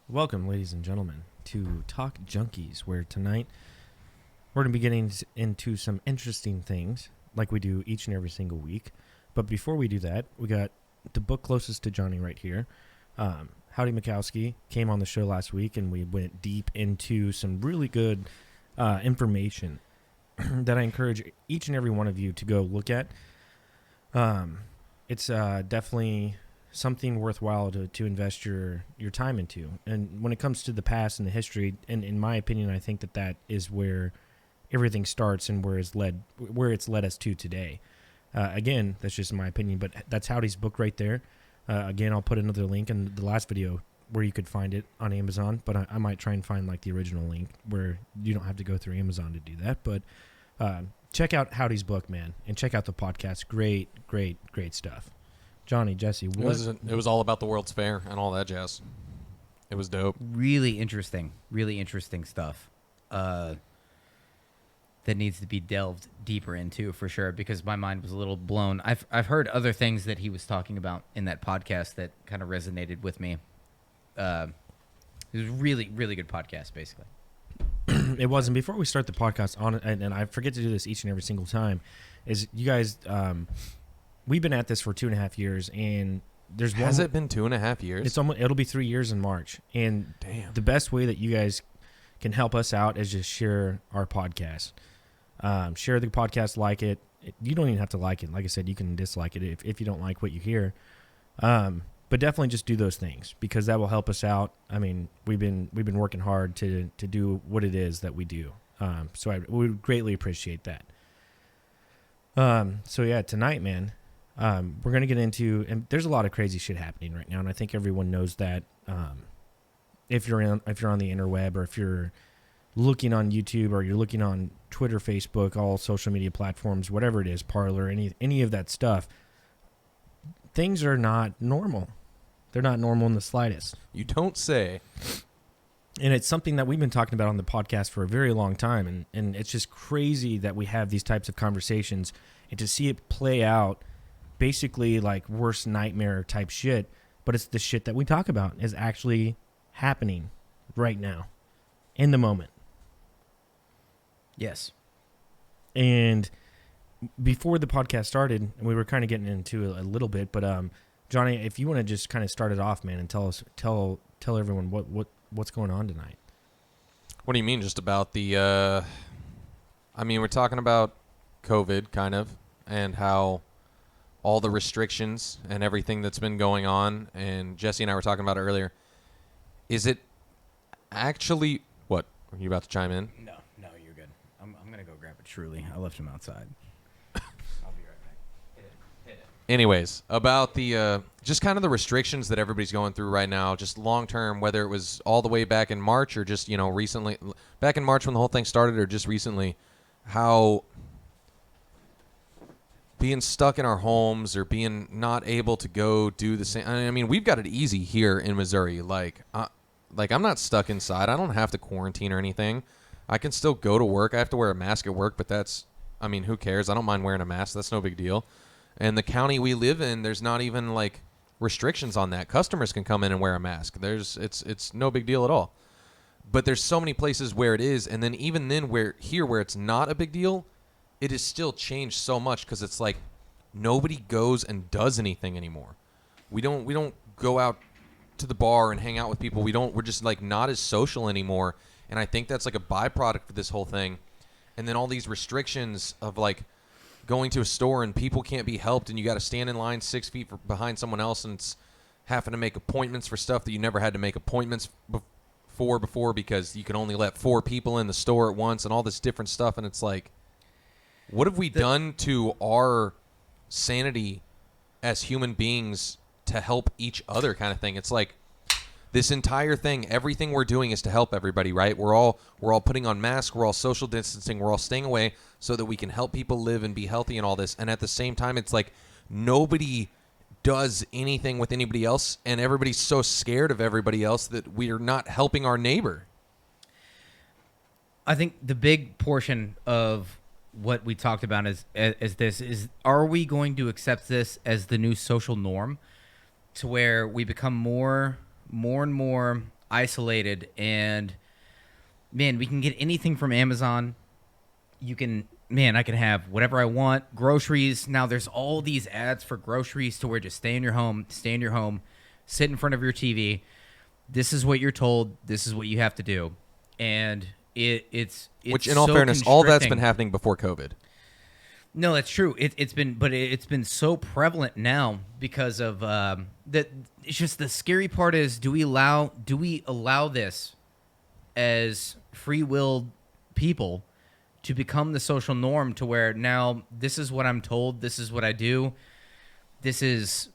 Welcome, ladies and gentlemen, to Talk Junkies, where tonight we're going to be getting into some interesting things like we do each and every single week. But before we do that, we got the book closest to Johnny right here. Howdy Mikowski came on the show last week, and we went deep into some really good information that I encourage each and every one of you to go look at. It's definitely something worthwhile to invest your time into. And when it comes to the past and the history, and in my opinion, I think that is where everything starts and where it's led us to today. Again, that's just my opinion, but that's Howdy's book right there. Again, I'll put another link in the last video where you could find it on Amazon, but I might try and find like the original link where you don't have to go through Amazon to do that. But check out Howdy's book, man, and check out the podcast. Great stuff. Johnny, Jesse, what? It was all about the World's Fair and all that jazz. It was dope. Really interesting stuff that needs to be delved deeper into for sure, because my mind was a little blown. I've heard other things that he was talking about in that podcast that kind of resonated with me. It was really good podcast, basically. It was. And before we start the podcast, and I forget to do this each and every single time, is you guys, we've been at this for 2.5 years, and Has it been 2.5 years? It'll be 3 years in March. And Damn. The best way that you guys can help us out is just share our podcast. Share the podcast, like it. You don't even have to like it. Like I said, you can dislike it if you don't like what you hear. But definitely just do those things, because that will help us out. I mean, we've been working hard to do what it is that we do. So I would greatly appreciate that. So yeah, tonight, man, we're gonna get into, and there's a lot of crazy shit happening right now, and I think everyone knows that. If you're on the interweb, or if you're looking on YouTube, or you're looking on Twitter, Facebook, all social media platforms, whatever it is, Parler, any of that stuff, things are not normal. They're not normal in the slightest. You don't say. And it's something that we've been talking about on the podcast for a very long time, and it's just crazy that we have these types of conversations, and to see it play out basically like worst nightmare type shit, but it's the shit that we talk about is actually happening right now, in the moment. Yes. And before the podcast started, we were kind of getting into it a little bit, but Johnny, if you want to just kind of start it off, man, and tell everyone what's going on tonight. What do you mean, just about the... I mean, we're talking about COVID, kind of, and how all the restrictions and everything that's been going on, and Jesse and I were talking about it earlier. Is it actually... What? Are you about to chime in? No, you're good. I'm going to go grab a Truly. I left him outside. I'll be right back. Hit it. Anyways, about the just kind of the restrictions that everybody's going through right now, just long term, whether it was all the way back in March or just, recently, back in March when the whole thing started, or just recently, how being stuck in our homes or being not able to go do the same. I mean, we've got it easy here in Missouri. Like I'm not stuck inside. I don't have to quarantine or anything. I can still go to work. I have to wear a mask at work, but who cares? I don't mind wearing a mask. That's no big deal. And the county we live in, there's not even like restrictions on that. Customers can come in and wear a mask. It's no big deal at all. But there's so many places where it is, and then even then where it's not a big deal, it has still changed so much, because it's like nobody goes and does anything anymore. We don't go out to the bar and hang out with people. We're just like not as social anymore. And I think that's like a byproduct of this whole thing. And then all these restrictions of like going to a store and people can't be helped, and you got to stand in line 6 feet behind someone else, and it's having to make appointments for stuff that you never had to make appointments for before, because you can only let 4 people in the store at once, and all this different stuff. And it's like, what have we done to our sanity as human beings to help each other, kind of thing? It's like this entire thing, everything we're doing is to help everybody, right? We're all putting on masks, we're all social distancing, we're all staying away so that we can help people live and be healthy and all this. And at the same time, it's like nobody does anything with anybody else, and everybody's so scared of everybody else that we are not helping our neighbor. I think the big portion of what we talked about is are we going to accept this as the new social norm, to where we become more and more isolated, and man, we can get anything from Amazon. I can have whatever I want. Groceries. Now there's all these ads for groceries to where just stay in your home, sit in front of your TV. This is what you're told. This is what you have to do. And it's which, in all so fairness, all that's constricting. been happening before COVID. No, that's true. It's been so prevalent now because of that. It's just the scary part is, do we allow this as free-willed people to become the social norm, to where now this is what I'm told, this is what I do, this is,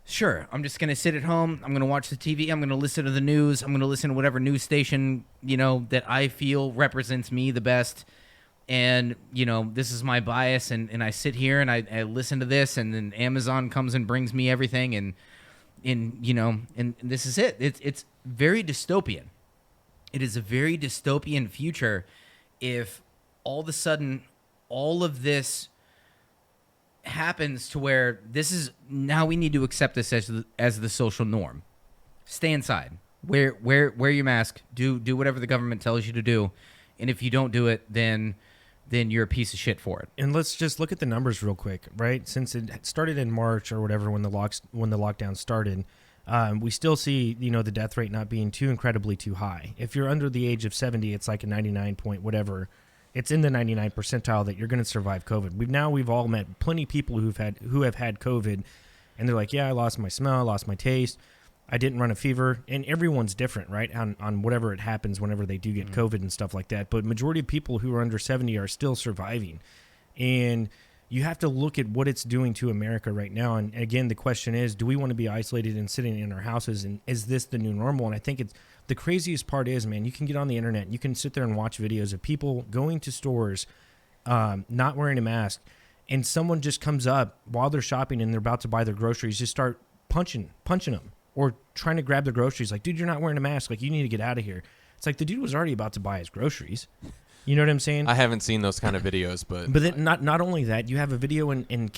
sure, I'm just going to sit at home, I'm going to watch the TV, I'm going to listen to the news, I'm going to listen to whatever news station, that I feel represents me the best, and, this is my bias, and I sit here and I listen to this, and then Amazon comes and brings me everything, and this is it. It's very dystopian. It is a very dystopian future if all of a sudden all of this happens, to where this is now we need to accept this as the social norm. Stay inside. Wear your mask. Do whatever the government tells you to do. And if you don't do it, then you're a piece of shit for it. And let's just look at the numbers real quick, right? Since it started in March or whatever, when the lockdown started, we still see, the death rate not being too incredibly too high. If you're under the age of 70, it's like a 99 point whatever. It's in the 99 percentile that you're going to survive COVID. We've all met plenty of people who have had COVID, and they're like, yeah, I lost my smell, I lost my taste, I didn't run a fever, and everyone's different, right? On whatever it happens whenever they do get COVID and stuff like that. But majority of people who are under 70 are still surviving, and you have to look at what it's doing to America right now. And again, the question is, do we want to be isolated and sitting in our houses? And is this the new normal? And I think it's the craziest part is, man, you can get on the internet, you can sit there and watch videos of people going to stores, not wearing a mask, and someone just comes up while they're shopping and they're about to buy their groceries, just start punching them or trying to grab their groceries. Like, dude, you're not wearing a mask. Like, you need to get out of here. It's like the dude was already about to buy his groceries. You know what I'm saying? I haven't seen those kind of videos, but then not only that, you have a video in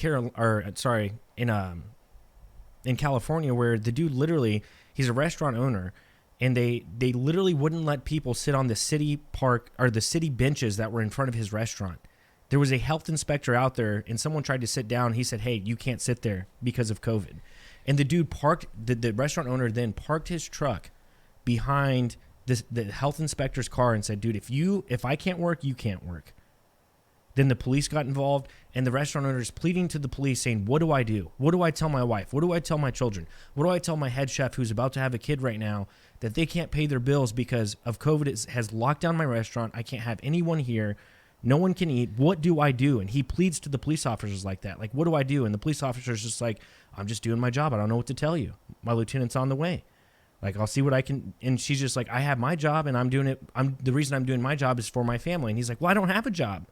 California where the dude literally, he's a restaurant owner, and they literally wouldn't let people sit on the city park or the city benches that were in front of his restaurant. There was a health inspector out there, and someone tried to sit down. He said, "Hey, you can't sit there because of COVID." And the dude the restaurant owner then parked his truck behind the health inspector's car and said, dude, if I can't work, you can't work. Then the police got involved, and the restaurant owner is pleading to the police saying, what do I do? What do I tell my wife? What do I tell my children? What do I tell my head chef who's about to have a kid right now that they can't pay their bills because of COVID has locked down my restaurant? I can't have anyone here. No one can eat. What do I do? And he pleads to the police officers like that. Like, what do I do? And the police officer's just like, I'm just doing my job. I don't know what to tell you. My lieutenant's on the way. Like, I'll see what I can. And she's just like, I have my job and I'm doing it. The reason I'm doing my job is for my family. And he's like, well, I don't have a job.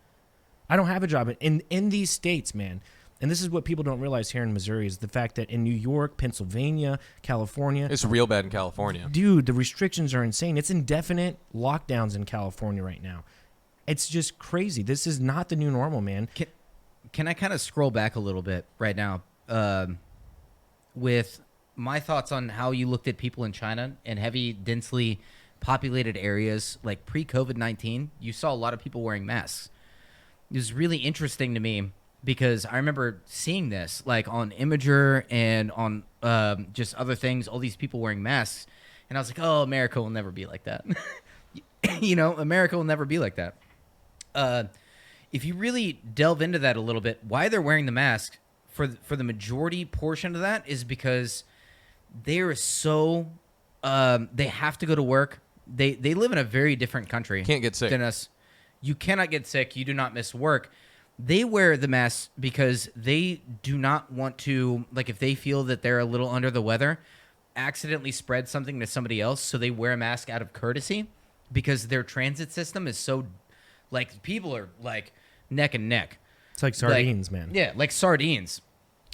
I don't have a job. In these states, man, and this is what people don't realize here in Missouri, is the fact that in New York, Pennsylvania, California. It's real bad in California. Dude, the restrictions are insane. It's indefinite lockdowns in California right now. It's just crazy. This is not the new normal, man. Can I kind of scroll back a little bit right now with my thoughts on how you looked at people in China and heavy, densely populated areas like pre-COVID-19? You saw a lot of people wearing masks. It was really interesting to me because I remember seeing this like on Imager and on just other things, all these people wearing masks. And I was like, oh, America will never be like that. America will never be like that. If you really delve into that a little bit, why they're wearing the mask for the majority portion of that is because they're so they have to go to work. They live in a very different country. Can't get sick than us. You cannot get sick. You do not miss work. They wear the mask because they do not want to, like, if they feel that they're a little under the weather, accidentally spread something to somebody else. So they wear a mask out of courtesy because their transit system is so, like, people are like neck and neck. It's like sardines, man. Yeah, like sardines.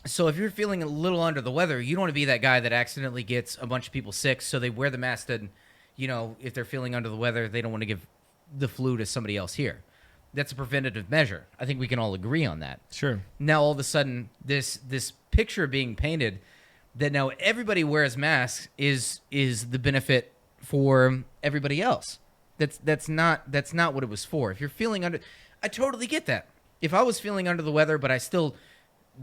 So if you're feeling a little under the weather, you don't want to be that guy that accidentally gets a bunch of people sick. So they wear the mask and, if they're feeling under the weather, they don't want to give the flu to somebody else here. That's a preventative measure. I think we can all agree on that. Sure. Now all of a sudden, this picture being painted that now everybody wears masks is the benefit for everybody else. That's not what it was for. If you're feeling under, I totally get that. If I was feeling under the weather, but I still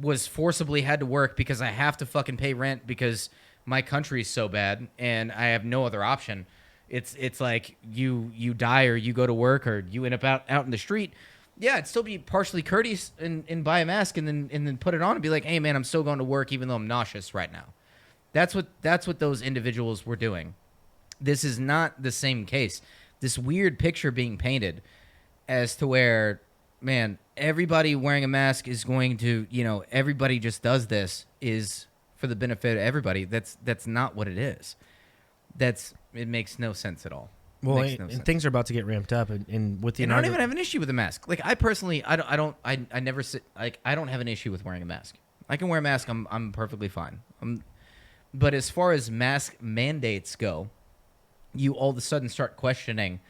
was forcibly had to work because I have to fucking pay rent because my country's so bad and I have no other option. It's like you die or you go to work or you end up out in the street. Yeah, I'd still be partially courteous and buy a mask and then put it on and be like, hey man, I'm still going to work even though I'm nauseous right now. That's what those individuals were doing. This is not the same case. This weird picture being painted as to where, man, everybody wearing a mask is going to, everybody just does this is for the benefit of everybody. That's not what it is. It makes no sense at all. Well, and things are about to get ramped up, and with the I don't even have an issue with a mask. Like I personally, I don't have an issue with wearing a mask. I can wear a mask. I'm perfectly fine. But as far as mask mandates go, you all of a sudden start questioning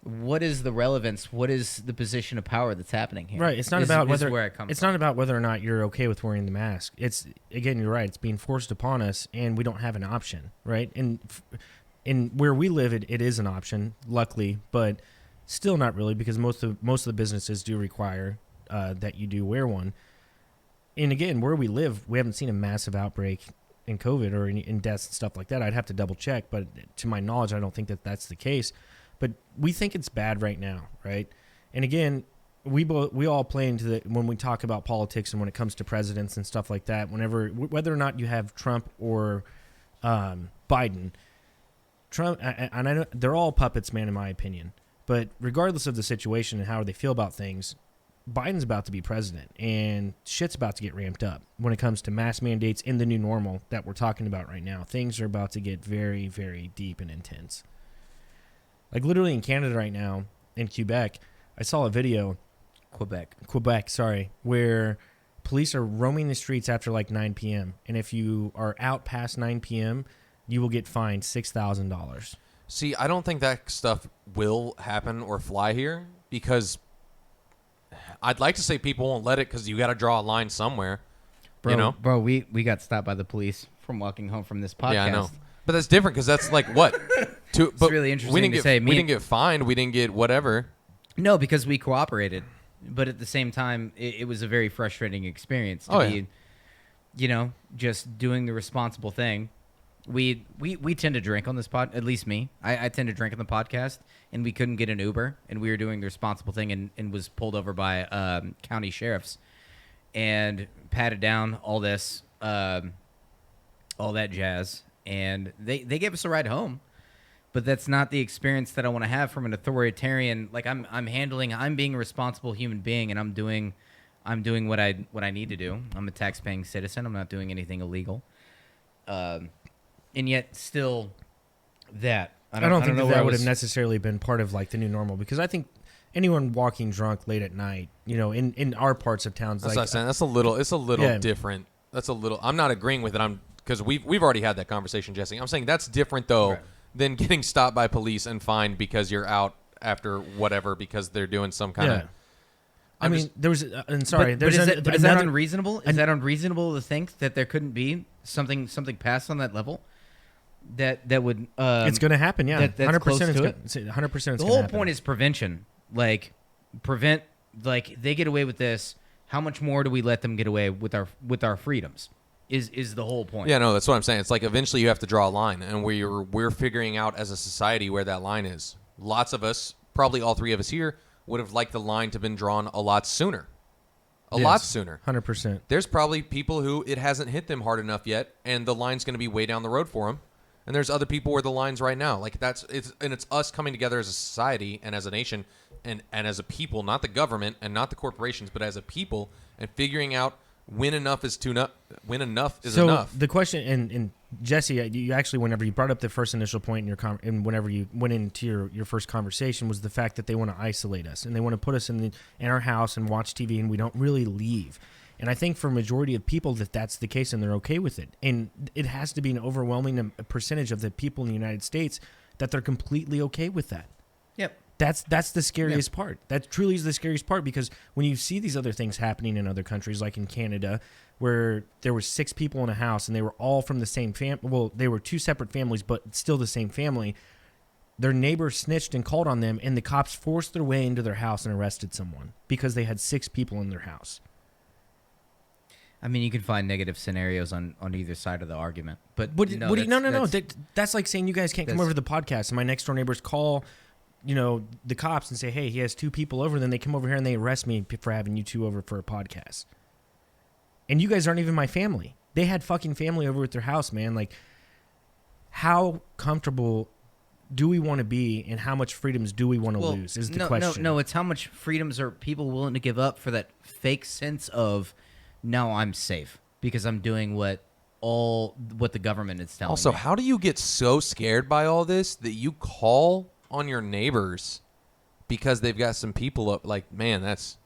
what is the relevance, what is the position of power that's happening here. Right. It's not about whether not about whether or not you're okay with wearing the mask. It's again, you're right. It's being forced upon us, and we don't have an option, right? And in where we live, it is an option, luckily, but still not really, because most of the businesses do require that you do wear one. And again, where we live, we haven't seen a massive outbreak in COVID or in deaths and stuff like that. I'd have to double check, but to my knowledge, I don't think that that's the case. But we think it's bad right now, right? And again, we all play into when we talk about politics and when it comes to presidents and stuff like that. Whether or not you have Trump or Biden. Trump, and I know they're all puppets, man, in my opinion. But regardless of the situation and how they feel about things, Biden's about to be president, and shit's about to get ramped up when it comes to mask mandates in the new normal that we're talking about right now. Things are about to get very, very deep and intense. Like literally in Canada right now, in Quebec, I saw a video. Quebec, sorry, where police are roaming the streets after like 9 p.m. And if you are out past 9 p.m., you will get fined $6,000. See, I don't think that stuff will happen or fly here because I'd like to say people won't let it because you got to draw a line somewhere. Bro, we got stopped by the police from walking home from this podcast. Yeah, I know. But that's different because that's like what? It's really interesting we didn't get fined. We didn't get whatever. No, because we cooperated. But at the same time, it was a very frustrating experience to be, just doing the responsible thing. We tend to drink on this pod, at least me. I tend to drink on the podcast, and we couldn't get an Uber, and we were doing the responsible thing and was pulled over by county sheriffs and patted down all this, all that jazz. And they gave us a ride home. But that's not the experience that I want to have from an authoritarian. Like I'm being a responsible human being, and I'm doing what I need to do. I'm a tax-paying citizen. I'm not doing anything illegal. And yet still that. I don't think that would have necessarily been part of like the new normal, because I think anyone walking drunk late at night, in our parts of towns, that's it's a little different. That's a little. I'm not agreeing with it. Because we've already had that conversation, Jesse. I'm saying that's different though than getting stopped by police and fined because you're out after whatever because they're doing some kind of. Is that unreasonable? Is that unreasonable to think that there couldn't be something passed on that level? That would it's going to happen, yeah. 100%. 100%. The whole point is prevention. Like prevent. Like they get away with this. How much more do we let them get away with our freedoms? Is the whole point. Yeah, no, that's what I'm saying. It's like eventually you have to draw a line, and we're figuring out as a society where that line is. Lots of us, probably all three of us here, would have liked the line to have been drawn a lot sooner. A lot sooner. 100%. There's probably people who it hasn't hit them hard enough yet, and the line's going to be way down the road for them. And there's other people where the line's right now. Like it's us coming together as a society and as a nation and as a people, not the government and not the corporations, but as a people, and figuring out when enough is enough. So the question, and Jesse, you actually, whenever you brought up the first initial point in your and whenever you went into your first conversation, was the fact that they want to isolate us and they want to put us in our house and watch TV, and we don't really leave. And I think for a majority of people that's the case, and they're okay with it. And it has to be an overwhelming percentage of the people in the United States that they're completely okay with that. Yep. That's the scariest part. That truly is the scariest part, because when you see these other things happening in other countries, like in Canada, where there were 6 people in a house and they were all from the same family. Well, they were 2 separate families, but still the same family. Their neighbor snitched and called on them, and the cops forced their way into their house and arrested someone because they had 6 people in their house. I mean, you can find negative scenarios on either side of the argument, but no. That's like saying you guys can't come over to the podcast, and my next door neighbors call, the cops and say, hey, he has 2 people over. Then they come over here and they arrest me for having you 2 over for a podcast. And you guys aren't even my family. They had fucking family over at their house, man. Like, how comfortable do we want to be, and how much freedoms do we want to lose is the question. No, it's how much freedoms are people willing to give up for that fake sense of, no, I'm safe because I'm doing what the government is telling me. Also, how do you get so scared by all this that you call on your neighbors because they've got some people up? Like, man, that's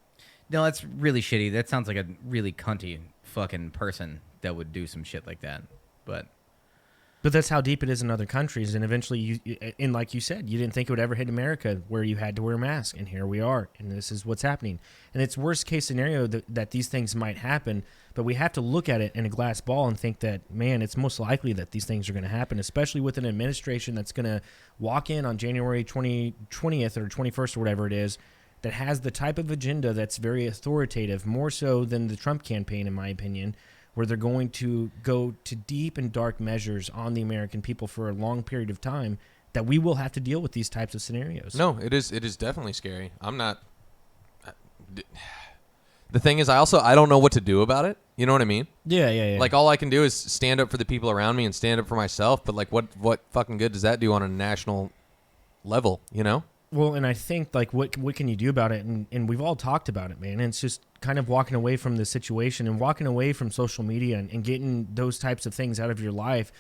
really shitty. That sounds like a really cunty fucking person that would do some shit like that. But that's how deep it is in other countries. And eventually, and like you said, you didn't think it would ever hit America, where you had to wear a mask. And here we are. And this is what's happening. And it's worst case scenario that these things might happen. But we have to look at it in a glass ball and think that, man, it's most likely that these things are going to happen, especially with an administration that's going to walk in on January 20th or 21st or whatever it is, that has the type of agenda that's very authoritative, more so than the Trump campaign, in my opinion, where they're going to go to deep and dark measures on the American people for a long period of time, that we will have to deal with these types of scenarios. No, it is definitely scary. I'm not. The thing is, I don't know what to do about it. You know what I mean? Yeah. Like, all I can do is stand up for the people around me and stand up for myself. But like, what fucking good does that do on a national level? Well, and I think, like, what can you do about it? And we've all talked about it, man. And it's just kind of walking away from the situation and walking away from social media and getting those types of things out of your life,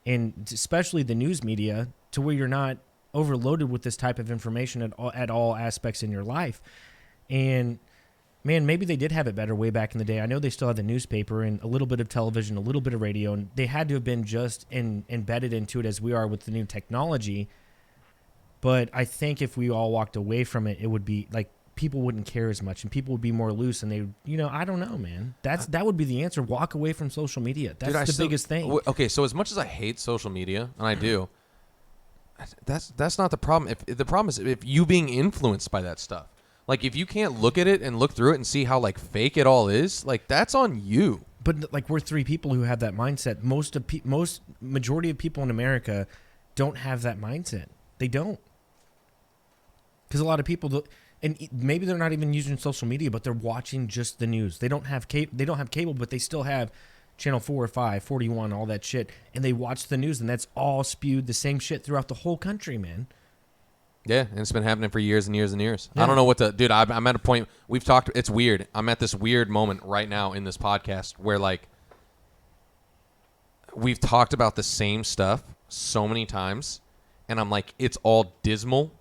and especially the news media, to where you're not overloaded with this type of information at all aspects in your life. And, man, maybe they did have it better way back in the day. I know they still had the newspaper and a little bit of television, a little bit of radio, and they had to have been just embedded into it as we are with the new technology. But I think if we all walked away from it, it would be like people wouldn't care as much and people would be more loose, and they, I don't know, man. That would be the answer. Walk away from social media. That's the biggest thing. Okay, so as much as I hate social media, and I do, that's not the problem. The problem is if you being influenced by that stuff. Like, if you can't look at it and look through it and see how, like, fake it all is, like, that's on you. But, like, we're 3 people who have that mindset. Majority of people in America don't have that mindset. They don't. Because a lot of people, and maybe they're not even using social media, but they're watching just the news. They don't have cable, but they still have Channel 4 or 5, 41, all that shit. And they watch the news, and that's all spewed the same shit throughout the whole country, man. Yeah, and it's been happening for years and years and years. Yeah. I don't know what to... Dude, I'm at a point... We've talked... It's weird. I'm at this weird moment right now in this podcast where, like, we've talked about the same stuff so many times, and I'm like, it's all dismal,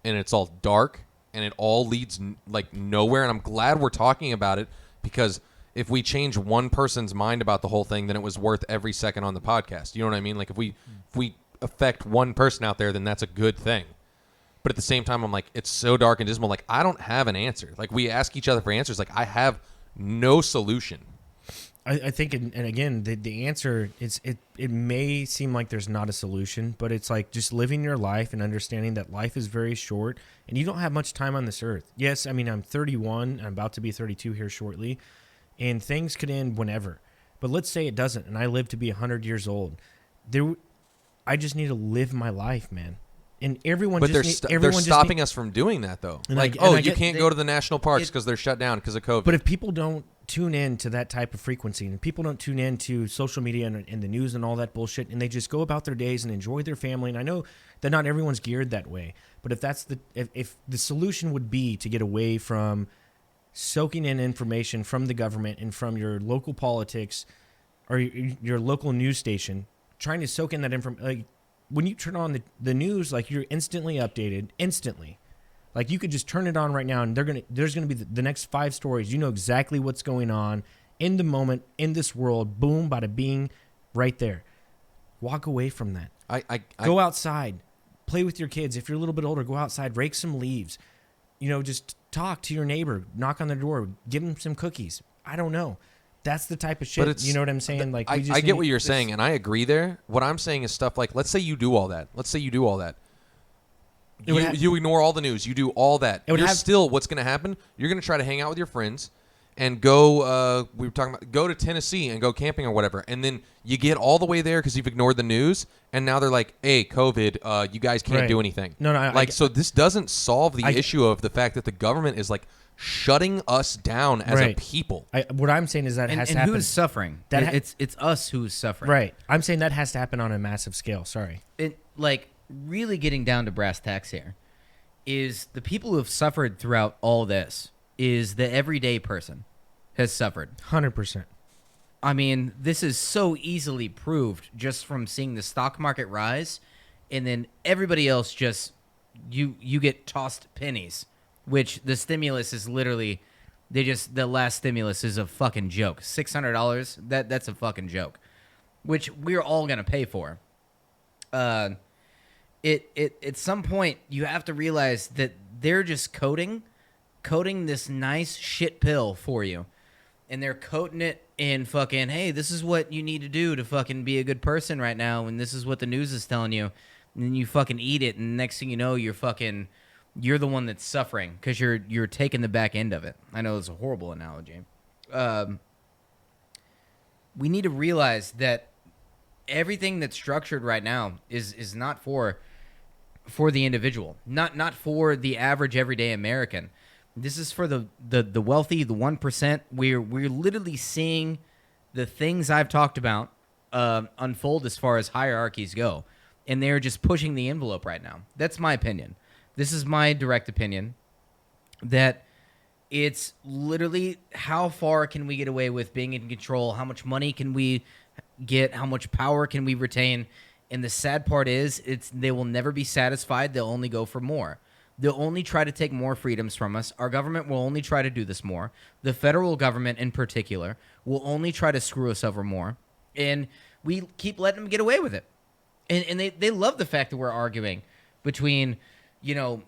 and it's all dark, and it all leads, like, nowhere, and I'm glad we're talking about it, because if we change one person's mind about the whole thing, then it was worth every second on the podcast. You know what I mean? Like, if we affect one person out there, then that's a good thing. But at the same time, I'm like, it's so dark and dismal. Like, I don't have an answer. Like, we ask each other for answers. Like, I have no solution. I think, and again, the answer is it may seem like there's not a solution, but it's like just living your life and understanding that life is very short and you don't have much time on this earth. Yes, I mean, I'm 31. I'm about to be 32 here shortly, and things could end whenever. But let's say it doesn't, and I live to be 100 years old. I just need to live my life, man. And everyone they're stopping us from doing that, though. Like, you can't go to the national parks because they're shut down because of COVID. But if people don't tune in to that type of frequency, and people don't tune in to social media and the news and all that bullshit, and they just go about their days and enjoy their family, and I know that not everyone's geared that way, but if the solution would be to get away from soaking in information from the government and from your local politics or your local news station, trying to soak in that information, like, when you turn on the news, like, you're instantly updated, instantly. Like, you could just turn it on right now, and there's gonna be the next 5 stories. You know exactly what's going on in the moment, in this world. Boom, bada bing, right there. Walk away from that. Go outside, play with your kids. If you're a little bit older, go outside, rake some leaves. Just talk to your neighbor, knock on their door, give them some cookies. I don't know. That's the type of shit. You know what I'm saying? Like, I get what you're saying, and I agree there. What I'm saying is stuff like, let's say you do all that. You ignore all the news. You do all that. Still, what's going to happen? You're going to try to hang out with your friends and go. We were talking about go to Tennessee and go camping or whatever, and then you get all the way there because you've ignored the news, and now they're like, "Hey, COVID, you guys can't do anything." No. So this doesn't solve the issue of the fact that the government is like shutting us down as a people. What I'm saying is that has to happen. And who's suffering? It's us who's suffering. Right. I'm saying that has to happen on a massive scale. Sorry. Really getting down to brass tacks here is the people who have suffered throughout all this is the everyday person has suffered. 100%. I mean, this is so easily proved just from seeing the stock market rise, and then everybody else just you get tossed pennies, which the stimulus is literally the last stimulus is a fucking joke. $600, that's a fucking joke, which we're all gonna pay for. At some point you have to realize that they're just coating this nice shit pill for you, and they're coating it in fucking, hey, this is what you need to do to fucking be a good person right now, and this is what the news is telling you, and then you fucking eat it, and next thing you know, you're the one that's suffering because you're taking the back end of it. I know it's a horrible analogy. We need to realize that everything that's structured right now is not for the individual, not for the average everyday American. This is for the wealthy, the 1%. We're literally seeing the things I've talked about unfold as far as hierarchies go, and they're just pushing the envelope right now. That's my opinion. This is my direct opinion, that it's literally how far can we get away with being in control, how much money can we get, how much power can we retain. And the sad part is, they will never be satisfied. They'll only go for more. They'll only try to take more freedoms from us. Our government will only try to do this more. The federal government in particular will only try to screw us over more. And we keep letting them get away with it. And they love the fact that we're arguing between,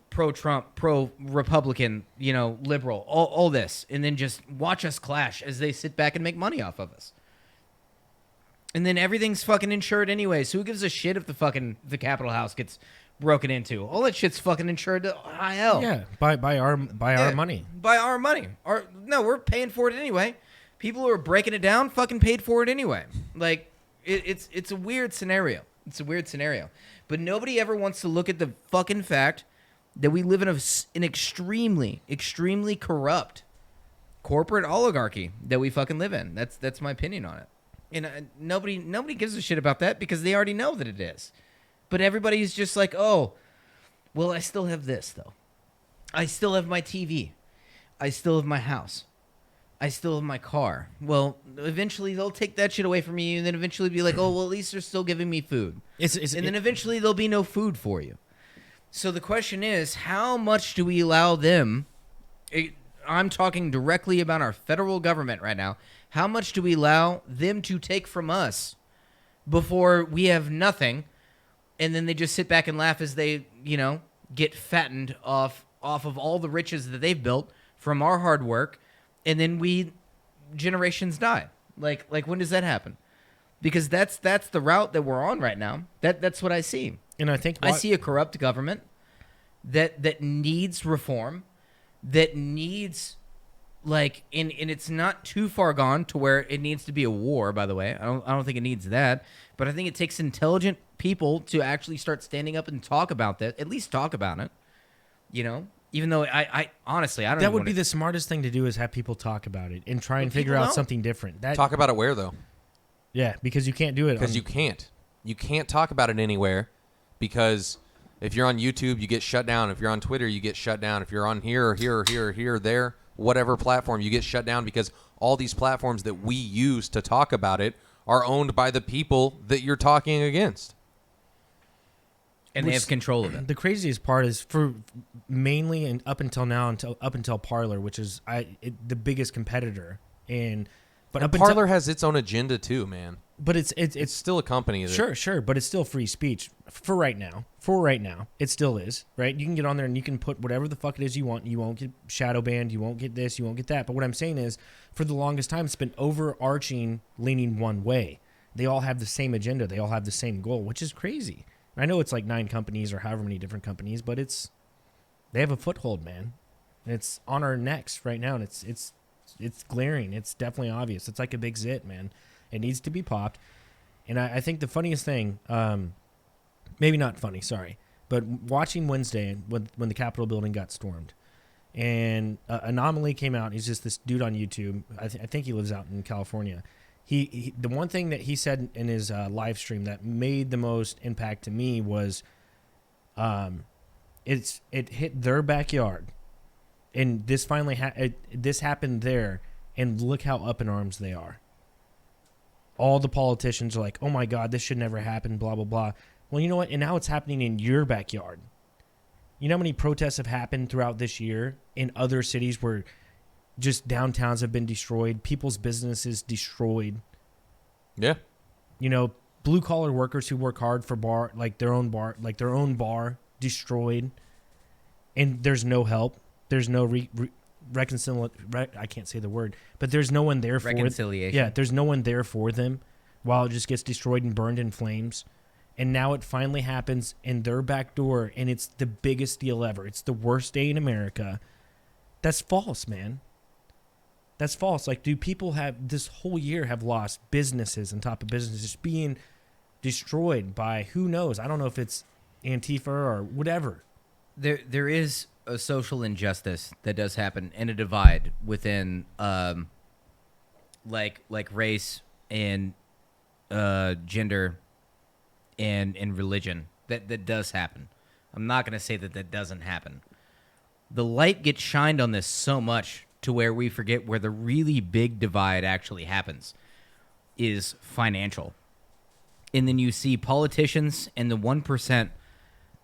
pro-Trump, pro-Republican, liberal, all this. And then just watch us clash as they sit back and make money off of us. And then everything's fucking insured anyway. So who gives a shit if the Capitol House gets broken into? All that shit's fucking insured to high hell. Yeah, by our money. By our money. No, we're paying for it anyway. People who are breaking it down fucking paid for it anyway. Like, it's a weird scenario. It's a weird scenario. But nobody ever wants to look at the fucking fact that we live in an extremely, extremely corrupt corporate oligarchy that we fucking live in. That's my opinion on it. And nobody gives a shit about that because they already know that it is. But everybody's just like, oh, well, I still have this, though. I still have my TV. I still have my house. I still have my car. Well, eventually they'll take that shit away from you, and then eventually be like, oh, well, at least they're still giving me food. Then eventually there'll be no food for you. So the question is, how much do we allow them? I'm talking directly about our federal government right now. How much do we allow them to take from us before we have nothing, and then they just sit back and laugh as they, get fattened off of all the riches that they've built from our hard work, and then generations die. Like when does that happen? Because that's the route that we're on right now. That's what I see. And I think I see a corrupt government that needs reform, that needs. And it's not too far gone to where it needs to be a war, by the way. I don't think it needs that. But I think it takes intelligent people to actually start standing up and talk about that. At least talk about it. Even though I honestly, I don't know. That would be the smartest thing to do, is have people talk about it and try and figure out something different. Talk about it where, though? Yeah, because you can't do it. Because you can't. You can't talk about it anywhere, because if you're on YouTube, you get shut down. If you're on Twitter, you get shut down. If you're on here, there, whatever platform, you get shut down, because all these platforms that we use to talk about it are owned by the people that you're talking against. And they have control of it. The craziest part is, for mainly and up until now, up until Parler, which is the biggest competitor, and But And Parler has its own agenda too, man. but it's It's still a company. That, sure, but it's still free speech for right now. For right now, it still is, right? You can get on there and you can put whatever the fuck it is you want. You won't get shadow banned. You won't get this. You won't get that. But what I'm saying is, for the longest time, it's been overarching, leaning one way. They all have the same agenda. They all have the same goal, which is crazy. I know it's like 9 companies or however many different companies, but they have a foothold, man. And it's on our necks right now, and it's glaring. It's definitely obvious. It's like a big zit, man. It needs to be popped. And I think the funniest thing, maybe not funny, sorry, but watching Wednesday when the Capitol building got stormed, and Anomaly came out. He's just this dude on YouTube. I think he lives out in California. He the one thing that he said in his live stream that made the most impact to me was, it hit their backyard, and this finally this happened there, and look how up in arms they are. All the politicians are like, "Oh my God, this should never happen." Blah blah blah. Well, you know what? And now it's happening in your backyard. You know how many protests have happened throughout this year in other cities where just downtowns have been destroyed, people's businesses destroyed. Yeah. You know, blue collar workers who work hard for their own bar destroyed, and there's no help. There's no I can't say the word, but there's no one there for reconciliation. Yeah, there's no one there for them while it just gets destroyed and burned in flames. And now it finally happens in their back door, and it's the biggest deal ever. It's the worst day in America. That's false, man. That's false. Like, do people have this whole year have lost businesses on top of businesses being destroyed by who knows? I don't know if it's Antifa or whatever. There is a social injustice that does happen and a divide within like race and gender and religion that does happen. I'm not going to say that doesn't happen. The light gets shined on this so much to where we forget where the really big divide actually happens is financial. And then you see politicians and the 1%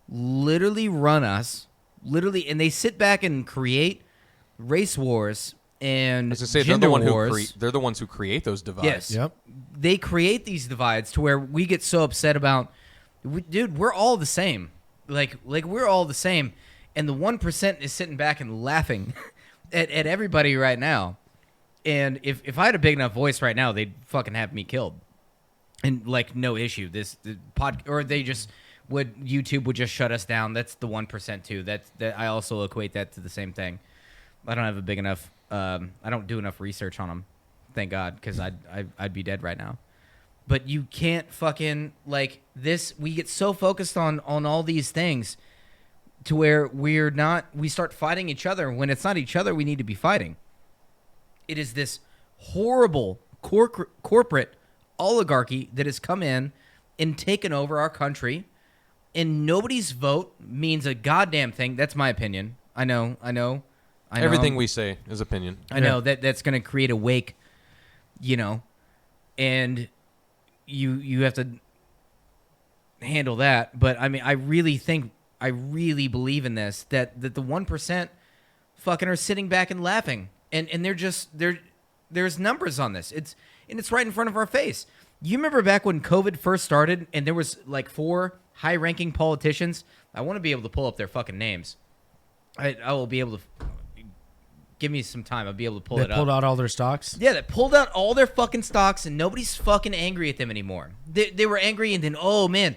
literally run us, and they sit back and create race wars and As I say, gender they're wars. They're the ones who create those divides. Yes. Yep. They create these divides to where we get so upset about, dude, we're all the same. Like we're all the same. And the 1% is sitting back and laughing at everybody right now. And if I had a big enough voice right now, they'd fucking have me killed. And like, no issue. Or they just YouTube would just shut us down. That's the 1% too. That I also equate that to the same thing. I don't have a big enough, I don't do enough research on them. Thank God, because I'd be dead right now. But you can't fucking, like, this, we get so focused on all these things to where we start fighting each other when it's not each other we need to be fighting. It is this horrible corporate oligarchy that has come in and taken over our country, and nobody's vote means a goddamn thing. That's my opinion. I know. Everything we say is opinion. I know that's going to create a wake, and you have to handle that. But I mean, I really believe in this, that the 1% fucking are sitting back and laughing, and there's numbers on this. It's right in front of our face. You remember back when COVID first started, and there was like 4 high-ranking politicians. I want to be able to pull up their fucking names. I will be able to. Give me some time. I'll be able to pull it up. They pulled out all their stocks? Yeah, they pulled out all their fucking stocks, and nobody's fucking angry at them anymore. They were angry, and then, oh, man,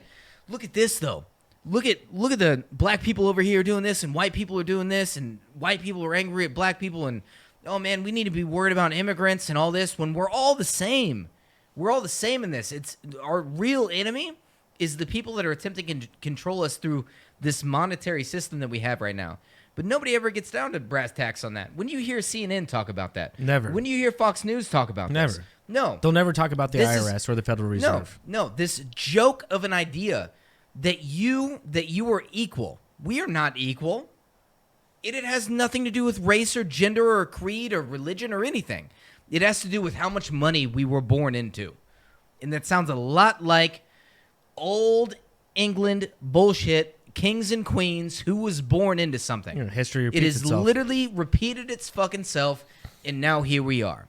look at this, though. Look at the black people over here doing this, and white people are doing this, and white people are angry at black people, and, oh, man, we need to be worried about immigrants and all this when we're all the same. We're all the same in this. It's our real enemy is the people that are attempting to control us through this monetary system that we have right now. But nobody ever gets down to brass tacks on that. When you hear CNN talk about that? Never. When you hear Fox News talk about this? Never. No. They'll never talk about the IRS or the Federal Reserve. No. This joke of an idea that you are equal. We are not equal. It has nothing to do with race or gender or creed or religion or anything. It has to do with how much money we were born into. And that sounds a lot like old England bullshit. Kings and queens, who was born into something. History repeats It has itself. literally repeated its fucking self, and now here we are.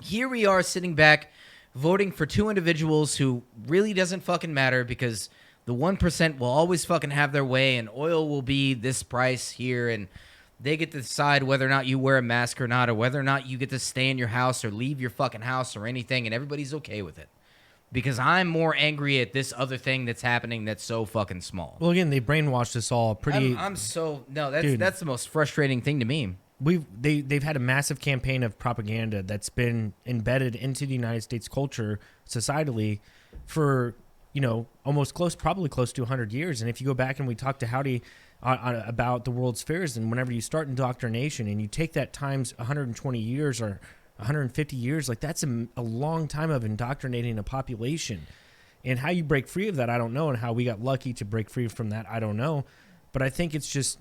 here we are sitting back voting for two individuals who really doesn't fucking matter because the 1% will always fucking have their way and oil will be this price here and they get to decide whether or not you wear a mask or not or whether or not you get to stay in your house or leave your fucking house or anything and everybody's okay with it. Because I'm more angry at this other thing that's happening that's so fucking small. Well, again, they brainwashed us all pretty. That's the most frustrating thing to me. They've had a massive campaign of propaganda that's been embedded into the United States culture societally for probably close to 100 years. And if you go back and we talk to Howdy about the World's Fairs, and whenever you start indoctrination and you take that times 120 years or 150 years, like that's a long time of indoctrinating a population. And how you break free of that, I don't know. And how we got lucky to break free from that, I don't know. But I think it's just,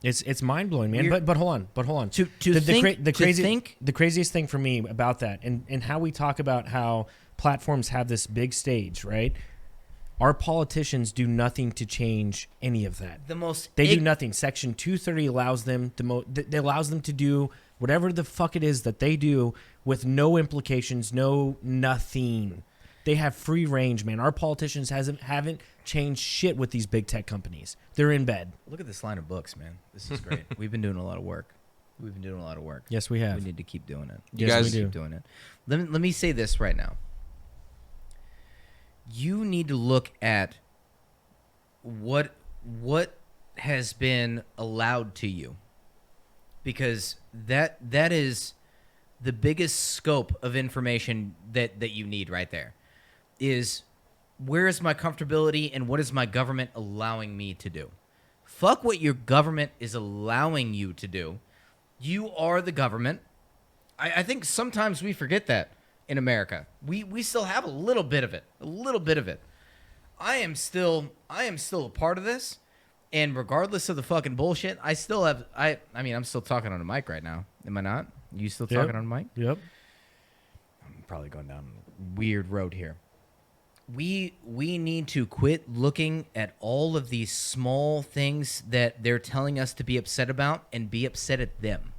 it's mind blowing, man. But hold on. The craziest thing for me about that, and how we talk about how platforms have this big stage, right? Our politicians do nothing to change any of that. They do nothing. Section 230 allows them to do whatever the fuck it is that they do with no implications, nothing. They have free range, man. Our politicians haven't changed shit with these big tech companies. They're in bed. Look at this line of books, man. This is great. We've been doing a lot of work. Yes, we have. We need to keep doing it. You guys keep doing it. Let me say this right now. You need to look at what has been allowed to you, because that is the biggest scope of information that you need right there. Is where is my comfortability and what is my government allowing me to do? Fuck what your government is allowing you to do. You are the government. I think sometimes we forget that in America. We still have a little bit of it. I am still a part of this, and regardless of the fucking bullshit, I'm still talking on a mic right now. Am I not? You still talking on a mic? Yep. I'm probably going down a weird road here. We need to quit looking at all of these small things that they're telling us to be upset about and be upset at them.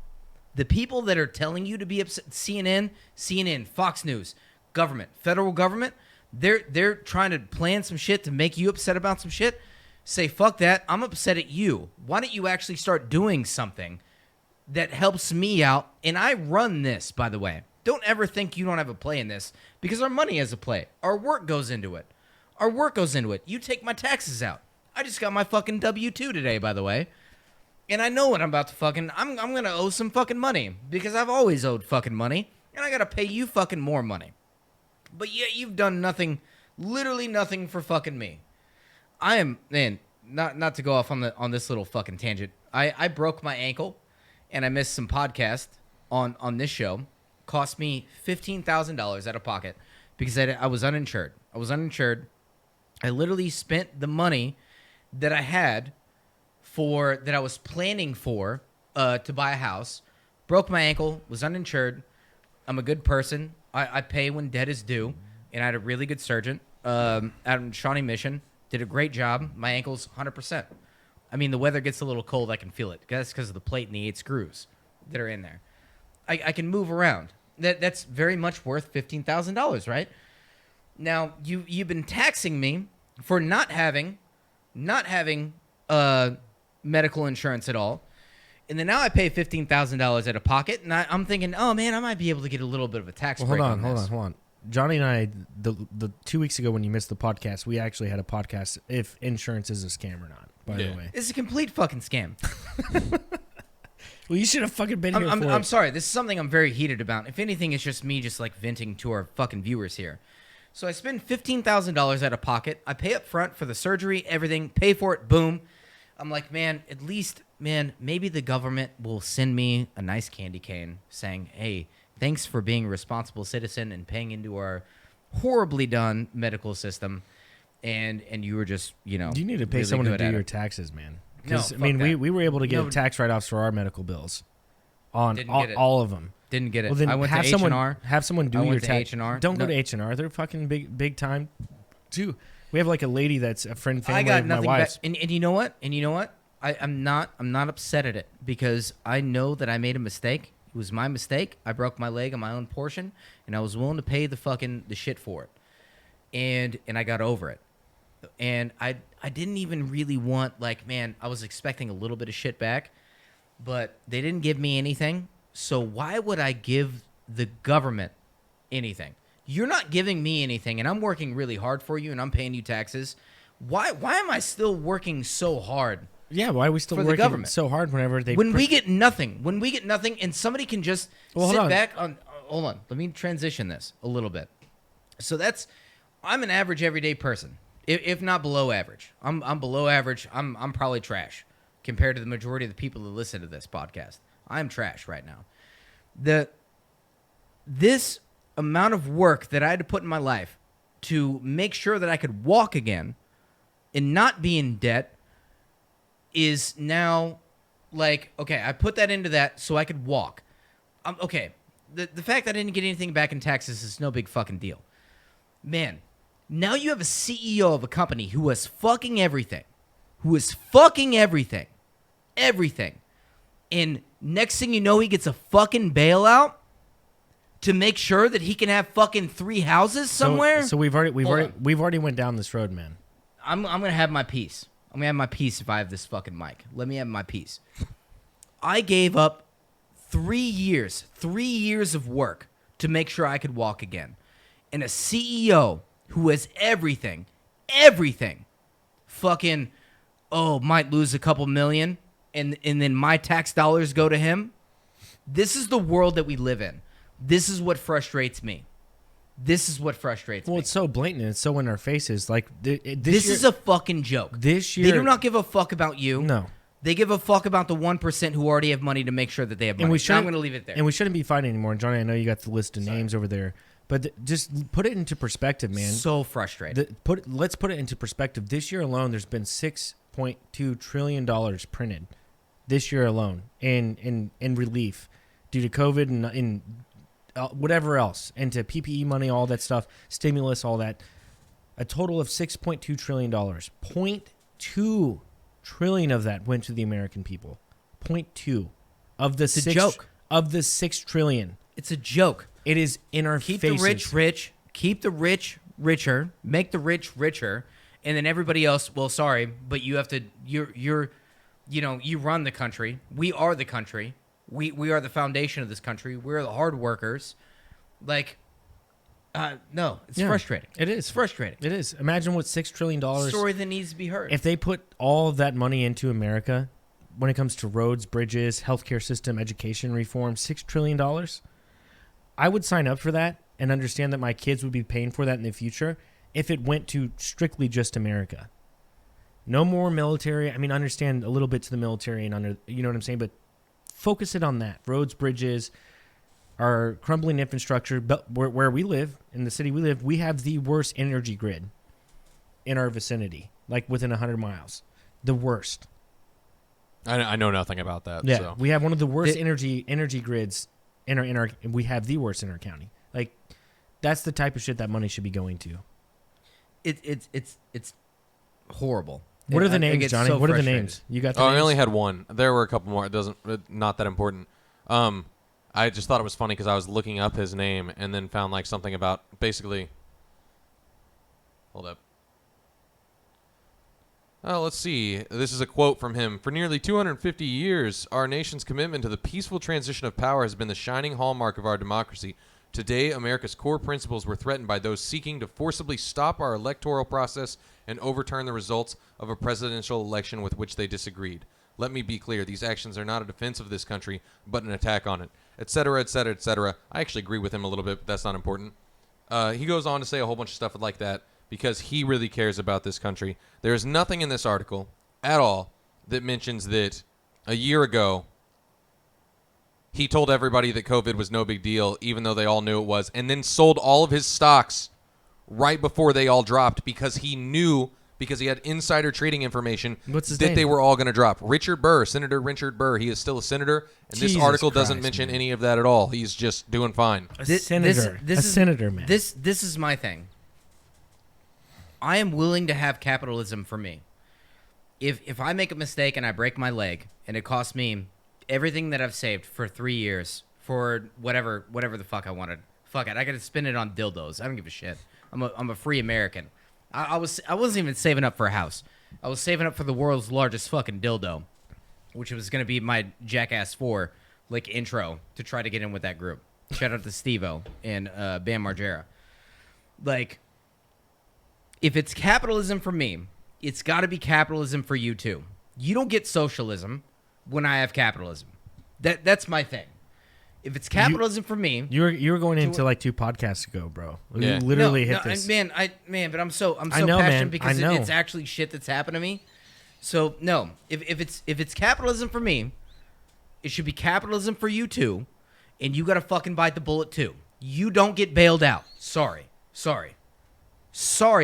The people that are telling you to be upset, CNN, Fox News, government, federal government, they're trying to plan some shit to make you upset about some shit. Say, fuck that. I'm upset at you. Why don't you actually start doing something that helps me out? And I run this, by the way. Don't ever think you don't have a play in this, because our money has a play. Our work goes into it. You take my taxes out. I just got my fucking W-2 today, by the way. And I know what I'm about to fucking... I'm going to owe some fucking money, because I've always owed fucking money, and I got to pay you fucking more money. But yet you've done nothing, literally nothing for fucking me. I am... Man, not to go off on this little fucking tangent. I broke my ankle, and I missed some podcast on this show. Cost me $15,000 out of pocket because I was uninsured. I literally spent the money that I had that I was planning for to buy a house. Broke my ankle, was uninsured. I'm a good person. I pay when debt is due, and I had a really good surgeon out in Shawnee Mission. Did a great job. My ankle's 100%. I mean, the weather gets a little cold. I can feel it. That's because of the plate and the 8 screws that are in there. I can move around. That's very much worth $15,000, right? Now you've been taxing me for not having medical insurance at all, and then now I pay $15,000 out of pocket, and I'm thinking, oh man, I might be able to get a little bit of a tax break. Hold on. Johnny and I, the 2 weeks ago when you missed the podcast, we actually had a podcast if insurance is a scam or not. By the way, it's a complete fucking scam. Well, you should have fucking been here for I'm it. sorry. This is something I'm very heated about. If anything, it's just me just like venting to our fucking viewers here. So I spend $15,000 out of pocket. I pay up front for the surgery, everything, pay for it, boom. I'm like, man, at least, maybe the government will send me a nice candy cane saying, hey, thanks for being a responsible citizen and paying into our horribly done medical system. And you were just, You need to pay really someone to do your it. taxes, man. No, I mean, fuck that. we were able to get No. tax write-offs for our medical bills on Didn't get it. all of them. Didn't get it. Well, then I went have to someone H&R. have someone do I your went to tax. H&R. Don't go No. to H&R. They're fucking big time, too. We have like a lady that's a family I got of my nothing wife's. back. And you know what? I'm not upset at it because I know that I made a mistake It was my mistake. I broke my leg on my own portion, and I was willing to pay the shit for it. And I got over it. And I didn't even really want, like, man, I was expecting a little bit of shit back, but they didn't give me anything. So why would I give the government anything? You're not giving me anything, and I'm working really hard for you, and I'm paying you taxes. Why am I still working so hard? Yeah, why are we still For the working government. so hard whenever they... We get nothing, and somebody can just Well, sit back on... Hold on. Let me transition this a little bit. So I'm an average everyday person, if not below average. I'm below average. I'm probably trash compared to the majority of the people that listen to this podcast. I'm trash right now. This amount of work that I had to put in my life to make sure that I could walk again and not be in debt is now like, okay, I put that into that so I could walk. Okay, the fact that I didn't get anything back in taxes is no big fucking deal. Man, now you have a CEO of a company who was fucking everything. Everything. And next thing you know, he gets a fucking bailout to make sure that he can have fucking 3 houses somewhere. So we've already went down this road, man. I'm gonna have my piece. I'm gonna have my piece if I have this fucking mic. Let me have my piece. I gave up 3 years of work to make sure I could walk again. And a CEO who has everything, fucking, might lose a couple million, and then my tax dollars go to him. This is the world that we live in. This is what frustrates me. Well, it's so blatant. It's so in our faces. Like this is a fucking joke. This year, they do not give a fuck about you. No. They give a fuck about the 1% who already have money to make sure that they have money. I'm going to leave it there. And we shouldn't be fighting anymore. And Johnny, I know you got the list of names over there, but just put it into perspective, man. So frustrating. Let's put it into perspective. This year alone, there's been $6.2 trillion printed. This year alone, in relief due to COVID and whatever else, and to PPE money, all that stuff, stimulus, all that. A total of $6.2 trillion. 0.2 trillion of that went to the American people. 0.2 of the joke. Of the 6 trillion. It's a joke. It is in our faces. Keep the rich rich. Keep the rich richer. Make the rich richer, and then everybody else. Well, sorry, but you have to. You run the country. We are the country. We are the foundation of this country. We're the hard workers. Like, no, it's frustrating. It is. It's frustrating. It is. Imagine what $6 trillion. Story that needs to be heard. If they put all of that money into America, when it comes to roads, bridges, healthcare system, education reform, $6 trillion, I would sign up for that and understand that my kids would be paying for that in the future if it went to strictly just America. No more military. I mean, understand a little bit to the military and you know what I'm saying, but focus it on that. Roads, bridges, our crumbling infrastructure. But where we live, in the city we live, we have the worst energy grid in our vicinity, like within 100 miles. The worst. I know nothing about that. Yeah, so. we have one of the worst energy grids in our. We have the worst in our county. Like, that's the type of shit that money should be going to. It's horrible. What are the names, Johnny? So what are the frustrated. names? You got the Oh, names? I only had one. There were a couple more. Not that important. I just thought it was funny because I was looking up his name and then found like something about basically. Hold up. Oh, let's see. This is a quote from him. For nearly 250 years, our nation's commitment to the peaceful transition of power has been the shining hallmark of our democracy. Today, America's core principles were threatened by those seeking to forcibly stop our electoral process and overturn the results of a presidential election with which they disagreed. Let me be clear. These actions are not a defense of this country, but an attack on it, etc., etc., etc. I actually agree with him a little bit, but that's not important. He goes on to say a whole bunch of stuff like that because he really cares about this country. There's nothing in this article at all that mentions that a year ago he told everybody that COVID was no big deal, even though they all knew it was, and then sold all of his stocks right before they all dropped because he knew, because he had insider trading information, What's his that name? they were all going to drop. Richard Burr, Senator Richard Burr. He is still a senator, and Jesus this article doesn't Christ, mention man. any of that at all. He's just doing fine. A senator, man. This is my thing. I am willing to have capitalism for me. If I make a mistake and I break my leg and it costs me everything that I've saved for 3 years, for whatever the fuck I wanted. Fuck it, I gotta spend it on dildos. I don't give a shit. I'm a free American. I wasn't even saving up for a house. I was saving up for the world's largest fucking dildo, which was gonna be my Jackass 4 like intro to try to get in with that group. Shout out to Steve-O and Bam Margera. Like, if it's capitalism for me, it's got to be capitalism for you too. You don't get socialism when I have capitalism. That's my thing. If it's capitalism for me, you were going into like 2 podcasts ago, bro. Yeah. You literally hit this. But I'm so know, passionate man. because I know. it's actually shit that's happened to me. So no, if it's capitalism for me, it should be capitalism for you too, and you got to fucking bite the bullet too. You don't get bailed out. Sorry,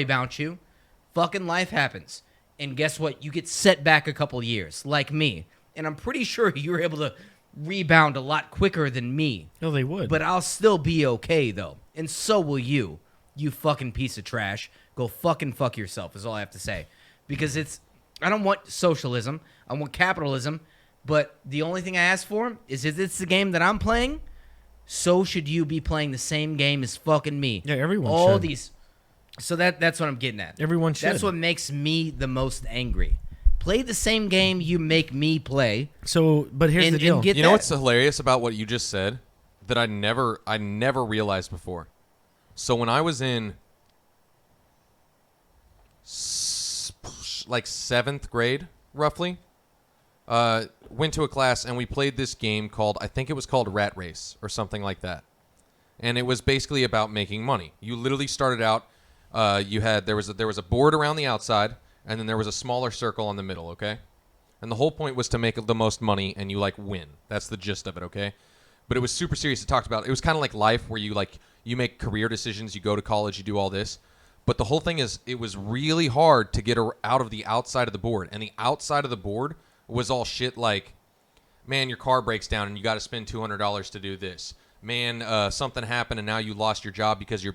Bounce you. Fucking life happens, and guess what? You get set back a couple years, like me, and I'm pretty sure you were able to rebound a lot quicker than me. No, they would. But I'll still be okay, though. And so will you. You fucking piece of trash. Go fucking fuck yourself is all I have to say. Because I don't want socialism. I want capitalism. But the only thing I ask for is if it's the game that I'm playing, so should you be playing the same game as fucking me. Yeah, everyone all should. These. So that's what I'm getting at. Everyone should. That's what makes me the most angry. Play the same game you make me play. So, but here's the deal. You know what's hilarious about what you just said that I never realized before? So when I was in like 7th grade, roughly, went to a class and we played this game called, I think it was called Rat Race or something like that. And it was basically about making money. You literally started out, there was a board around the outside, and then there was a smaller circle on the middle, okay? And the whole point was to make the most money and you like win. That's the gist of it, okay? But it was super serious. It talked about, it was kind of like life where you make career decisions, you go to college, you do all this. But the whole thing is, it was really hard to get out of the outside of the board. And the outside of the board was all shit like, man, your car breaks down and you got to spend $200 to do this. Man, something happened and now you lost your job because your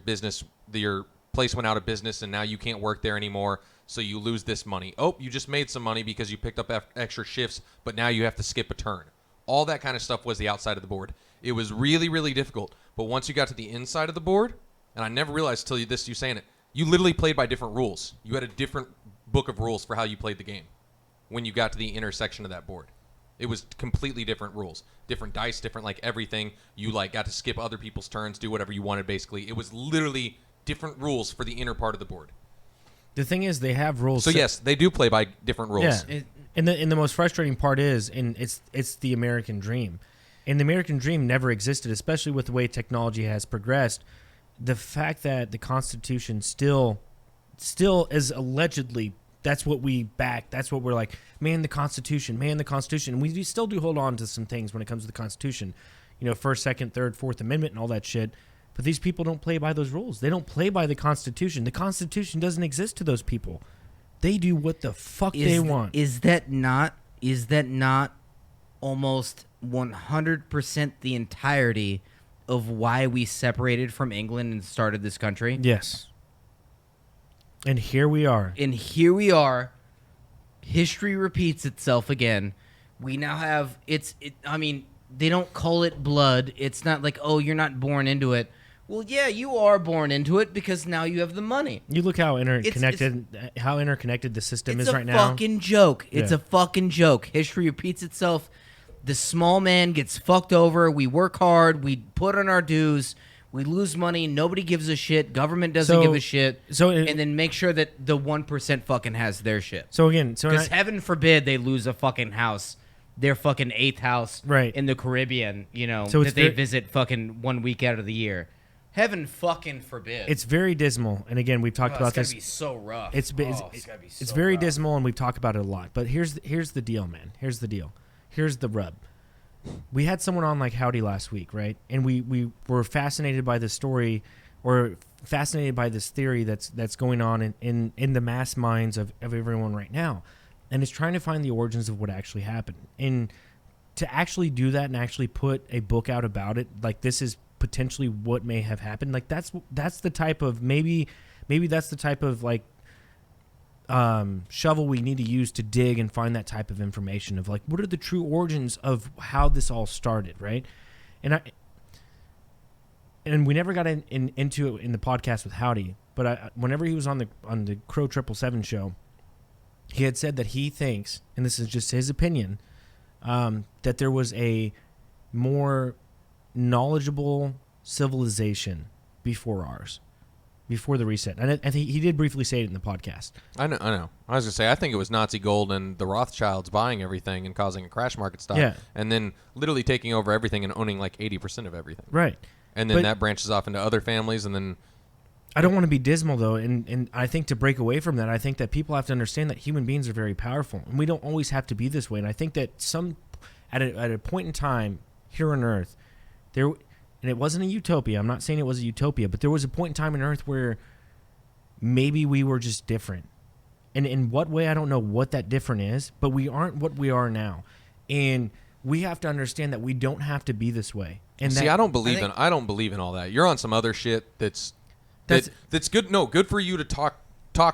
place went out of business and now you can't work there anymore. So you lose this money. Oh, you just made some money because you picked up extra shifts, but now you have to skip a turn. All that kind of stuff was the outside of the board. It was really, really difficult. But once you got to the inside of the board, and I never realized till you saying it, you literally played by different rules. You had a different book of rules for how you played the game when you got to the intersection of that board. It was completely different rules. Different dice, different like everything. You like got to skip other people's turns, do whatever you wanted basically. It was literally different rules for the inner part of the board. The thing is, they have rules. So yes, they do play by different rules. Yeah. And the most frustrating part is, and it's the American dream. And the American dream never existed, especially with the way technology has progressed. The fact that the Constitution still is allegedly, that's what we back. That's what we're like, man, the Constitution. And we still do hold on to some things when it comes to the Constitution. You know, First, Second, Third, Fourth Amendment and all that shit. But these people don't play by those rules. They don't play by the Constitution. The Constitution doesn't exist to those people. They do what the fuck they want. Is that not almost 100% the entirety of why we separated from England and started this country? Yes. And here we are. History repeats itself again. We now have I mean, they don't call it blood. It's not like, oh, you're not born into it. Well, yeah, you are born into it because now you have the money. You look how interconnected the system is right now. It's a fucking joke. It's Yeah. a fucking joke. History repeats itself. The small man gets fucked over. We work hard. We put on our dues. We lose money. Nobody gives a shit. Government doesn't give a shit. And then make sure that the 1% fucking has their shit. Because heaven forbid they lose a fucking house. Their fucking 8th house Right. in the Caribbean, So that they visit fucking 1 week out of the year. Heaven fucking forbid. It's very dismal. And again, we've talked about this. It's gotta be so rough. It's very dismal, and we've talked about it a lot. But here's the deal, man. Here's the deal. Here's the rub. We had someone on like Howdy last week, right? And we were fascinated by the story, or fascinated by this theory that's going on in the mass minds of everyone right now. And it's trying to find the origins of what actually happened. And to actually do that and actually put a book out about it, like this is potentially what may have happened. Like that's the type of maybe that's the type of like shovel we need to use to dig and find that type of information of like what are the true origins of how this all started, right? And and we never got into it in the podcast with Howdy, but whenever he was on the Crow 777 show, he had said that he thinks, and this is just his opinion, that there was a more knowledgeable civilization before ours, before the reset. And I think he did briefly say it in the podcast. I know. I was going to say, I think it was Nazi gold and the Rothschilds buying everything and causing a crash market stop. Yeah. And then literally taking over everything and owning like 80% of everything. Right. And then But that branches off into other families, and then... I don't want to be dismal, though, and I think to break away from that, I think that people have to understand that human beings are very powerful, and we don't always have to be this way. And I think that at a point in time here on Earth, and it wasn't a utopia. I'm not saying it was a utopia, but there was a point in time on Earth where maybe we were just different. And in what way, I don't know what that different is, but we aren't what we are now. And we have to understand that we don't have to be this way. And See, I don't believe in all that. You're on some other shit that's good. No, good for you to talk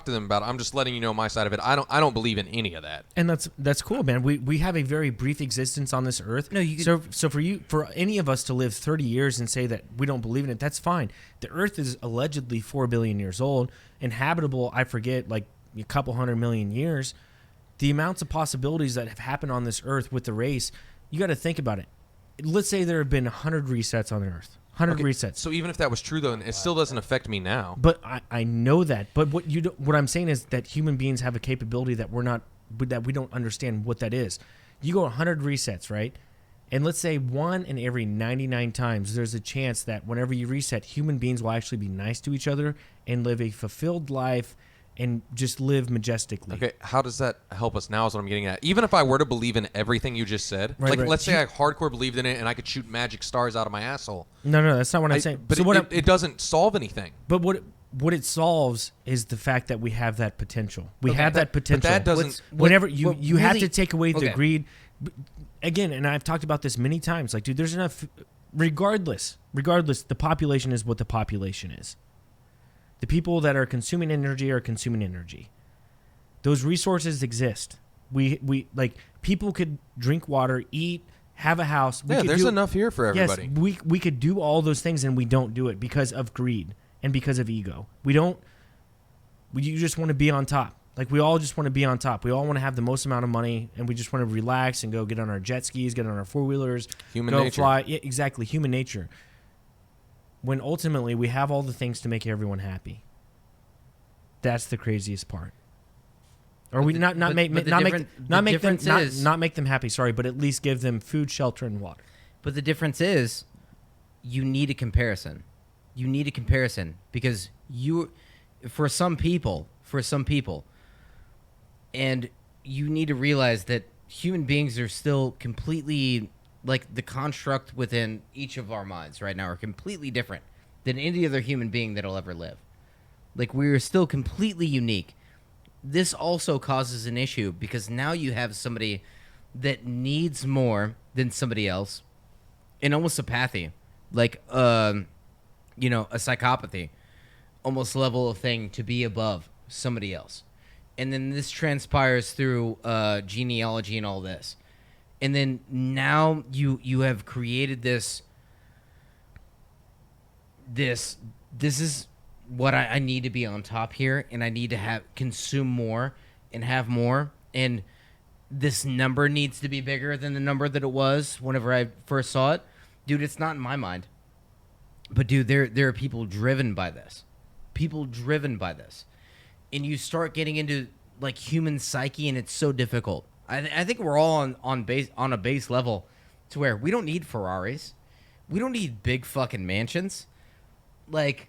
to them about it. I'm just letting you know my side of it. I don't believe in any of that. And that's cool, man. We have a very brief existence on this earth. No, so for any of us to live 30 years and say that we don't believe in it, that's fine. The earth is allegedly 4 billion years old, inhabitable, I forget, like a couple 100 million years. The amounts of possibilities that have happened on this earth with the race, you got to think about it. Let's say there have been 100 resets on Earth. 100 resets. So even if that was true, though, it still doesn't affect me now. But I know that. But what I'm saying is that human beings have a capability that we don't understand what that is. You go 100 resets, right? And let's say 1 in every 99 times, there's a chance that whenever you reset, human beings will actually be nice to each other and live a fulfilled life and just live majestically. Okay, how does that help us now is what I'm getting at. Even if I were to believe in everything you just said, Right. let's say I hardcore believed in it and I could shoot magic stars out of my asshole. No, that's not what I'm saying. But So it doesn't solve anything. But what it solves is the fact that we have that potential. We have that potential. But that doesn't... Whenever you have really- to take away the okay. greed. Again, and I've talked about this many times. Like, dude, there's enough... Regardless, the population is what the population is. The people that are consuming energy are consuming energy. Those resources exist. We like, people could drink water, eat, have a house. There's enough here for everybody. Yes, we could do all those things, and we don't do it because of greed and because of ego. You just want to be on top. Like, we all just want to be on top. We all want to have the most amount of money, and we just want to relax and go get on our jet skis, get on our four-wheelers, Human go nature. fly. Yeah, exactly, human nature. When ultimately we have all the things to make everyone happy. That's the craziest part. Or we not make them happy, sorry, but at least give them food, shelter, and water. But the difference is, you need a comparison. You need a comparison because for some people, and you need to realize that human beings are still completely, like, the construct within each of our minds right now are completely different than any other human being that'll ever live. Like, we're still completely unique. This also causes an issue because now you have somebody that needs more than somebody else, and almost apathy, like a psychopathy, almost level of thing to be above somebody else. And then this transpires through genealogy and all this. And then now you have created this is what I need to be on top here, and I need to consume more and have more, and this number needs to be bigger than the number that it was whenever I first saw it. Dude, it's not in my mind. But dude, there are people driven by this. And you start getting into, like, human psyche, and it's so difficult. I think we're all on a base level to where we don't need Ferraris. We don't need big fucking mansions. Like,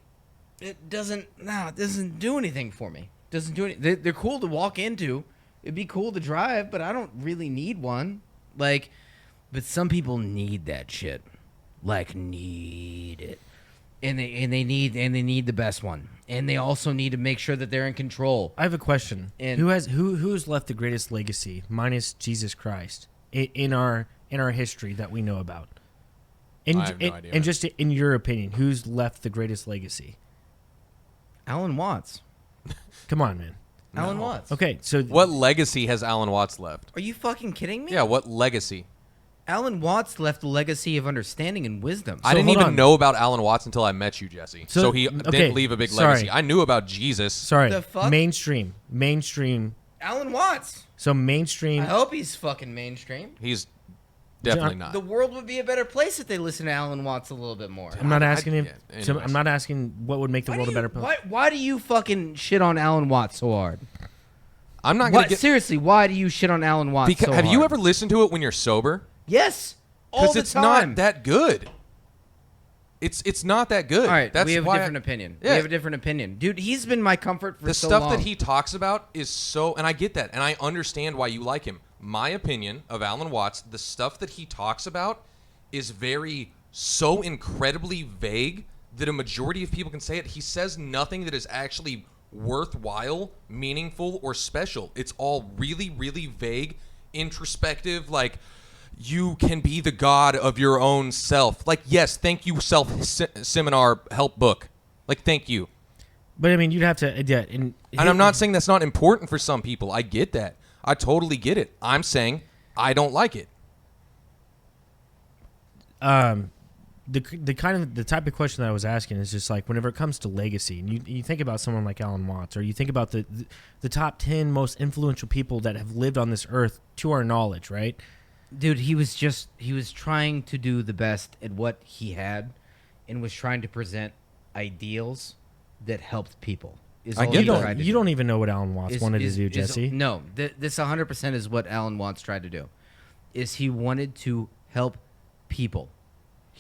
it doesn't do anything for me. Doesn't do anything. They're cool to walk into. It'd be cool to drive, but I don't really need one. Like, but some people need that shit. Like, need it. And they need the best one. And they also need to make sure that they're in control. I have a question. And who's left the greatest legacy, minus Jesus Christ, in our history that we know about? I have no idea. And just in your opinion, who's left the greatest legacy? Alan Watts. Come on, man. Alan Watts. Okay, so What legacy has Alan Watts left? Are you fucking kidding me? Yeah, what legacy? Alan Watts left a legacy of understanding and wisdom. I didn't hold even on. know about Alan Watts until I met you, Jesse. So he okay, didn't leave a big sorry. legacy. I knew about Jesus. Sorry, The fuck? mainstream. Alan Watts. So mainstream. I hope he's fucking mainstream. He's definitely not. The world would be a better place if they listened to Alan Watts a little bit more. I'm not asking him. yeah, So anyways. I'm not asking what would make the world a better place. Why do you fucking shit on Alan Watts so hard? I'm not going to get... Seriously, why do you shit on Alan Watts so Have hard? you ever listened to it when you're sober? Yes. All Because the it's time. not that good. It's not that good. All right, That's we have a why different opinion. Yeah. We have a different opinion. Dude, he's been my comfort for The so stuff long. that he talks about is so... And I get that. And I understand why you like him. My opinion of Alan Watts, the stuff that he talks about is so incredibly vague that a majority of people can say it. He says nothing that is actually worthwhile, meaningful, or special. It's all really, really vague, introspective, like... You can be the god of your own self. Like, yes, thank you, seminar help book. Like, thank you. But I mean, you'd have to. Yeah, And I'm not saying that's not important for some people. I get that. I totally get it. I'm saying I don't like it. The type of question that I was asking is just like whenever it comes to legacy, and you think about someone like Alan Watts, or you think about the top 10 most influential people that have lived on this earth to our knowledge, right? Dude, he was trying to do the best at what he had and was trying to present ideals that helped people. I get that. You don't even know what Alan Watts wanted to do, Jesse. No, this 100% is what Alan Watts tried to do. Is he wanted to help people.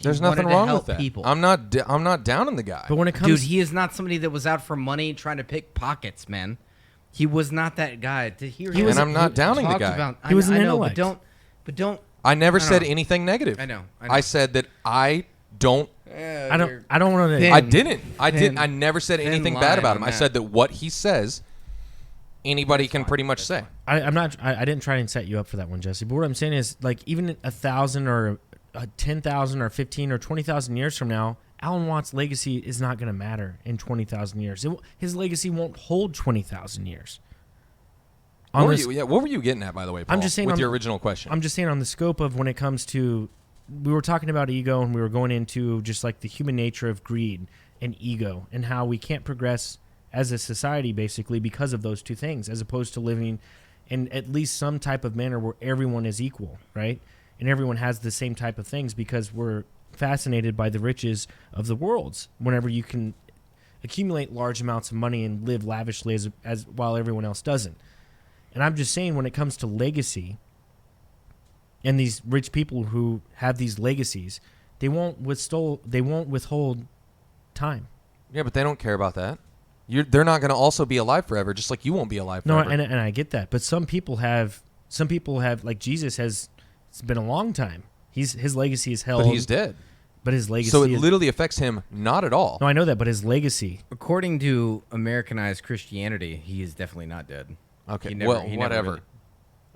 There's wanted nothing to wrong help with that. people. I'm not down on the guy. But when it comes, Dude, he is not somebody that was out for money trying to pick pockets, man. He was not that guy. To hear him and I'm not downing the talk guy. about, He was an I know, intellect. but don't. I never I don't said know. anything negative. I know. I said that I don't. I don't want to. thin. I didn't. I Thin- didn't. I never said thin anything line bad about him. on I that. said that what he says, anybody can pretty much say. I'm not. I didn't try and set you up for that one, Jesse. But what I'm saying is, like, even 1,000 or 10,000 or 15 or 20,000 years from now, Alan Watts' legacy is not going to matter in 20,000 years. His legacy won't hold 20,000 years. What were you getting at, by the way, Paul, I'm just saying with on your the- original question? I'm just saying on the scope of when it comes to, we were talking about ego and we were going into just like the human nature of greed and ego and how we can't progress as a society basically because of those two things, as opposed to living in at least some type of manner where everyone is equal, right? And everyone has the same type of things because we're fascinated by the riches of the worlds whenever you can accumulate large amounts of money and live lavishly as while everyone else doesn't. And I'm just saying when it comes to legacy and these rich people who have these legacies, they won't withhold time. Yeah, but they don't care about that. They're not going to also be alive forever, just like you won't be alive No, forever. and I get that. But some people have like Jesus has, it's been a long time. His legacy is held. But he's dead. But his legacy So it is, literally affects him not at all. no, I know that, but his legacy. According to Americanized Christianity, he is definitely not dead. Okay, He never- well, he never whatever. really-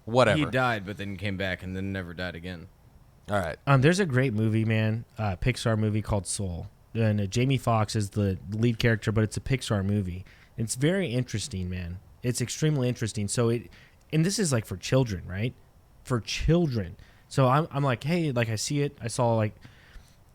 Whatever. He died, but then came back and then never died again. All right. There's a great movie, man, Pixar movie called Soul, and Jamie Foxx is the lead character, but it's a Pixar movie. It's very interesting, man. It's extremely interesting. And this is like for children, right? For children. So I'm like, hey, like I see it. I saw like,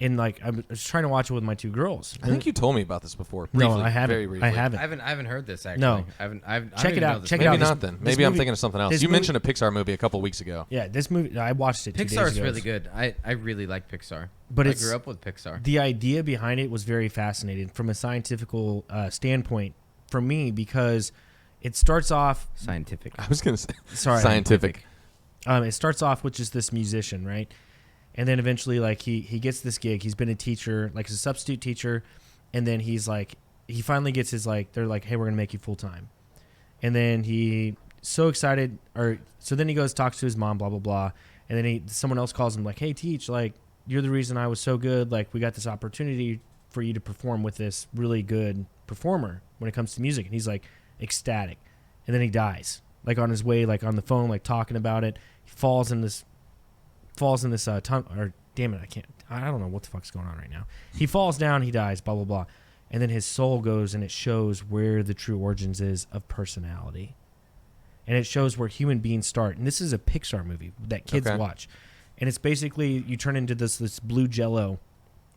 I was trying to watch it with my two girls. I think you told me about this before. No, Briefly, I haven't. Very briefly. I haven't. I haven't heard this actually. No. I don't Check even it know out. this Check it movie. Maybe out. not then. This Maybe I'm movie- thinking of something else. this You movie- mentioned a Pixar movie a couple weeks ago. Yeah, this movie, I watched it 2 days ago. Pixar's really good. I really like Pixar. But I it's- grew up with Pixar. The idea behind it was very fascinating from a scientific standpoint for me because it starts off. Scientific. I was going to say Sorry. scientific. It starts off with just this musician, right? And then eventually, like, he gets this gig. He's been a teacher, like, a substitute teacher. And then he's like, he finally gets his, like, they're like, hey, we're going to make you full time. And then he, so excited, so then he goes, talks to his mom, blah, blah, blah. And then someone else calls him, like, hey, Teach, like, you're the reason I was so good. Like, we got this opportunity for you to perform with this really good performer when it comes to music. And he's, like, ecstatic. And then he dies, like, on his way, like, on the phone, like, talking about it. He falls in this tunnel, or damn it, I don't know what the fuck's going on right now. He falls down, he dies, blah, blah, blah. And then his soul goes and it shows where the true origins is of personality. And it shows where human beings start. And this is a Pixar movie that kids Okay. watch. and it's basically you turn into this blue jello.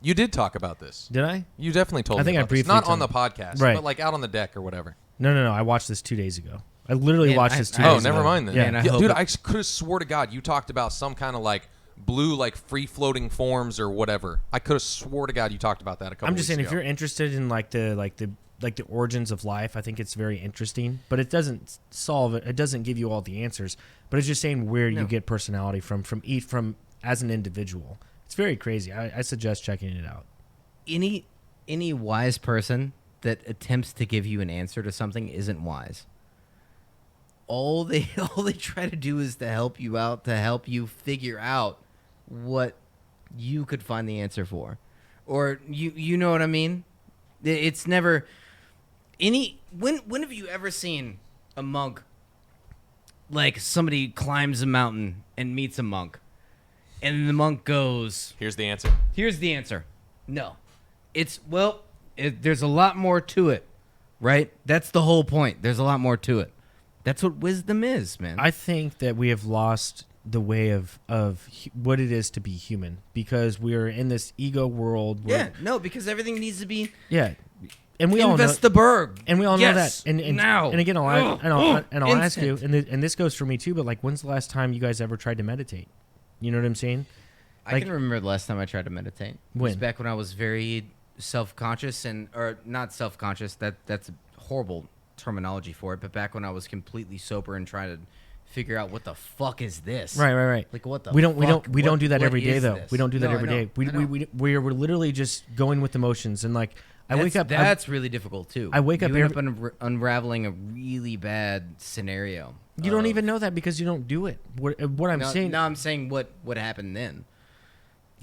You did talk about this. Did I? You definitely told I me think I about this. briefly Not on told the podcast, Right. but like out on the deck or whatever. No. I watched this 2 days ago. I literally Man, watched I- this 2 I- days ago. Never mind then. Yeah. Man, I Yeah, hope dude, it- I could have swore to God you talked about some kind of like blue, like free floating forms or whatever. I could have swore to God you talked about that a couple. I'm just saying, weeks if ago. you're interested in like the origins of life, I think it's very interesting. But it doesn't solve it. It doesn't give you all the answers. But it's just saying where you get personality from as an individual. It's very crazy. I suggest checking it out. Any wise person that attempts to give you an answer to something isn't wise. All they try to do is to help you out, to help you figure out what you could find the answer for, or you know what I mean. It's never any. When have you ever seen a monk, like somebody climbs a mountain and meets a monk, and the monk goes, Here's the answer. "Here's the answer." No, there's a lot more to it, right? That's the whole point. There's a lot more to it. That's what wisdom is, man. I think that we have lost the way of what it is to be human because we're in this ego world. Because everything needs to be Yeah. And we all know, invest the berg. and we all know Yes, that. And now. And again, I'll ask you, instant. and this goes for me too. But like, when's the last time you guys ever tried to meditate? You know what I'm saying? I can remember the last time I tried to meditate. It was When? back when I was very self-conscious or not self-conscious. That's a horrible terminology for it. But back when I was completely sober and trying to figure out what the fuck is this? Right. Like what the we don't do that what every day is though. this? We don't do that No, every I know. day. I know. We're literally just going with emotions and like I wake up. That's really difficult too. I wake up You end up unraveling a really bad scenario. You don't even know that because you don't do it. What I'm saying. No, I'm saying what happened then.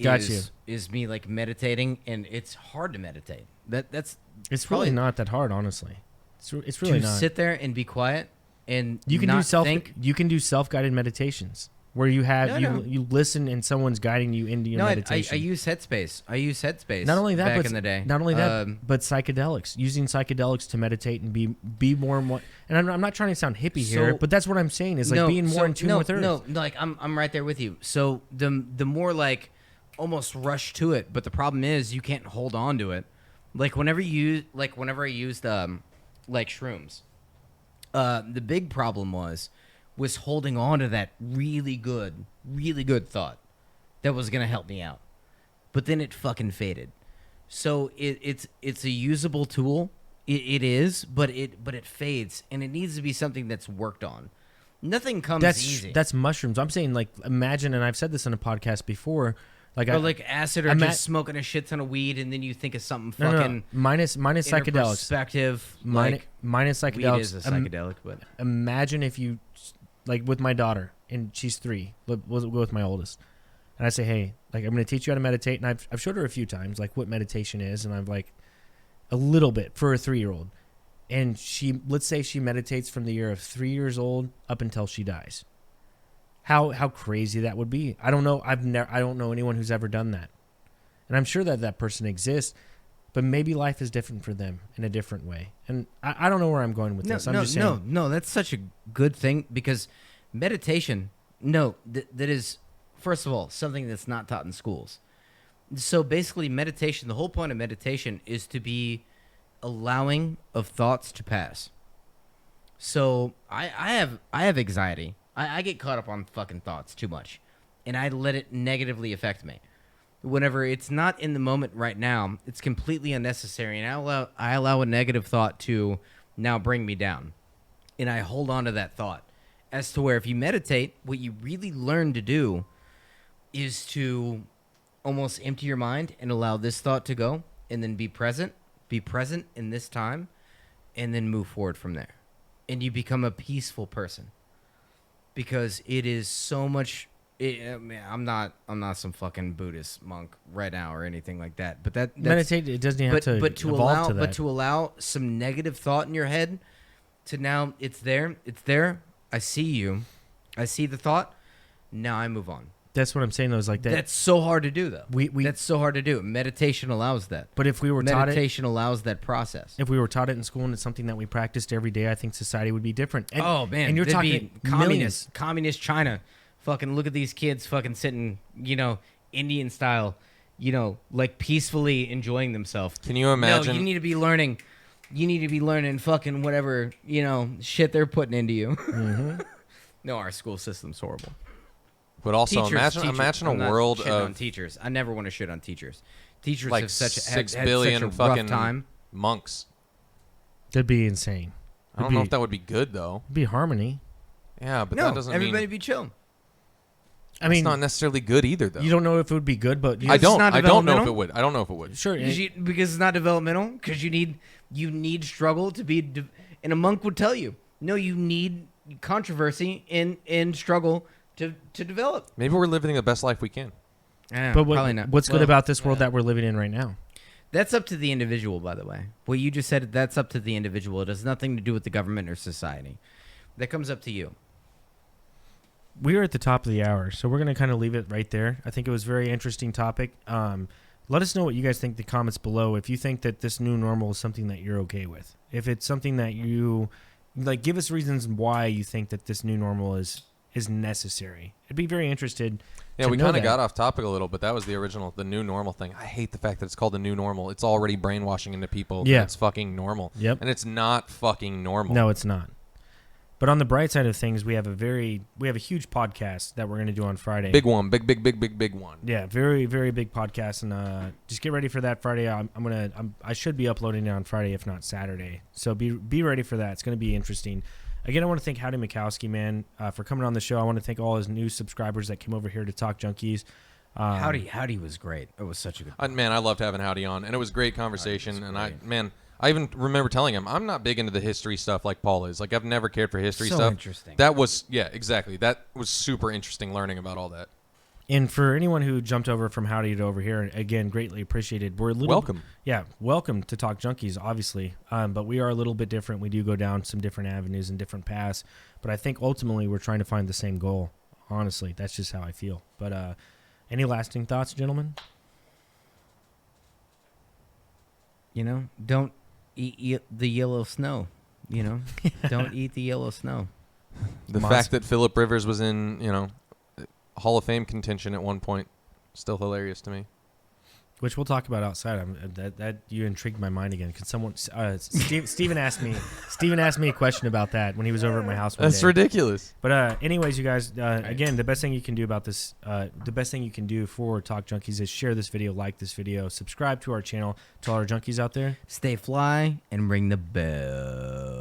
Got Is me like meditating, and it's hard to meditate. That's It's probably really not that hard, honestly. It's really to not. sit there and be quiet and You can not do think. You can do self-guided meditations where you have No. you listen and someone's guiding you into your No, I meditation. use Headspace. Not only that, back but in the day. Not only that, but psychedelics. Using psychedelics to meditate and be more and more. And I'm not trying to sound hippie here, but that's what I'm saying is like being more in tune with Earth. No, like I'm right there with you. So the more like almost rush to it, but the problem is you can't hold on to it. Like whenever I used like shrooms, the big problem was holding on to that really good thought that was gonna help me out, but then it fucking faded. So it's a usable tool. It is, but it fades, and it needs to be something that's worked on. Nothing comes easy. That's mushrooms. I'm saying like imagine, and I've said this in a podcast before. Like acid, or just smoking a shit ton of weed, and then you think of something fucking minus psychedelics. Perspective, minus psychedelics. Weed is a psychedelic, but Imagine if you, like with my daughter, and she's 3. We'll go with my oldest, and I say, hey, like I'm going to teach you how to meditate, and I've showed her a few times like what meditation is, and I'm like a little bit for a 3-year-old, and let's say she meditates from the year of 3 years old up until she dies. How crazy that would be. I don't know. I don't know anyone who's ever done that. And I'm sure that person exists, but maybe life is different for them in a different way. And I don't know where I'm going with this. I'm just saying. No, that's such a good thing because meditation, that is, first of all, something that's not taught in schools. So basically meditation, the whole point of meditation is to be allowing of thoughts to pass. So I have anxiety. I get caught up on fucking thoughts too much, and I let it negatively affect me. Whenever it's not in the moment right now, it's completely unnecessary, and I allow a negative thought to now bring me down, and I hold on to that thought. As to where if you meditate, what you really learn to do is to almost empty your mind and allow this thought to go, and then be present in this time, and then move forward from there, and you become a peaceful person. Because it is so much. I'm not some fucking Buddhist monk right now or anything like that. But that's meditate. It doesn't have to evolve to that. But to allow some negative thought in your head, to now it's there. I see you. I see the thought. Now I move on. That's what I'm saying. Though, is like that. That's so hard to do, though. That's so hard to do. Meditation allows that. But if we were taught it, meditation allows that process. If we were taught it in school and it's something that we practiced every day, I think society would be different. And, oh man, and you're talking communist China, Fucking look at these kids fucking sitting, Indian style, like peacefully enjoying themselves. Can you imagine? No, you need to be learning. You need to be learning fucking whatever, shit they're putting into you. Mm-hmm. No, our school system's horrible. But also Teachers. imagine I'm a not world shitting on of teachers. I never want to shit on teachers. Teachers like have had 6 such billion a fucking rough time. monks. That'd be insane. I don't know if that would be good though. It'd be harmony. Yeah, but No, that doesn't everybody mean be chill. I mean, it's not necessarily good either though. you don't know if it would be good, but I It's not don't know if developmental? it would. I don't know if it would. sure. Because it's not developmental. Because you need struggle to be. And a monk would tell you, no, you need controversy and struggle to develop. Maybe we're living the best life we can. But probably not. what's good Well, about this world that we're living in right now? That's up to the individual, by the way. What you just said, that's up to the individual. It has nothing to do with the government or society. That comes up to you. We are at the top of the hour, so we're going to kind of leave it right there. I think it was a very interesting topic. Let us know what you guys think in the comments below. If you think that this new normal is something that you're okay with. If it's something that you like, give us reasons why you think that this new normal is necessary. I'd be very interested. Yeah, to we know kind of that. got off topic a little, but that was the original, the new normal thing. I hate the fact that it's called the new normal. It's already brainwashing into people. Yeah. That it's fucking normal. Yep. And it's not fucking normal. No, it's not. But on the bright side of things, we have a huge podcast that we're going to do on Friday. Big one, big one. Yeah, very, very big podcast, and just get ready for that Friday. I should be uploading it on Friday, if not Saturday. So be ready for that. It's going to be interesting. Again, I want to thank Howdy Mikowski, man, for coming on the show. I want to thank all his new subscribers that came over here to Talk Junkies. Howdy was great. It was such a good. Man, I loved having Howdy on, and it was great conversation. was And great. I even remember telling him I'm not big into the history stuff like Paul is. Like I've never cared for history So stuff. interesting. That was exactly. That was super interesting learning about all that. And for anyone who jumped over from Howdy to over here, again, greatly appreciated. We're a little Welcome. Yeah, welcome to Talk Junkies, obviously. But we are a little bit different. We do go down some different avenues and different paths. But I think ultimately we're trying to find the same goal. Honestly, that's just how I feel. But any lasting thoughts, gentlemen? Don't eat the yellow snow. Don't eat the yellow snow. The Mos- fact that Philip Rivers was in, Hall of Fame contention at one point, still hilarious to me. Which we'll talk about outside. That you intrigued my mind again. Could someone? Steven asked me. Steven asked me a question about that when he was over at my house one That's day. ridiculous. But anyways, you guys. Again, the best thing you can do about this, the best thing you can do for Talk Junkies is share this video, like this video, subscribe to our channel. To all our junkies out there. Stay fly and ring the bell.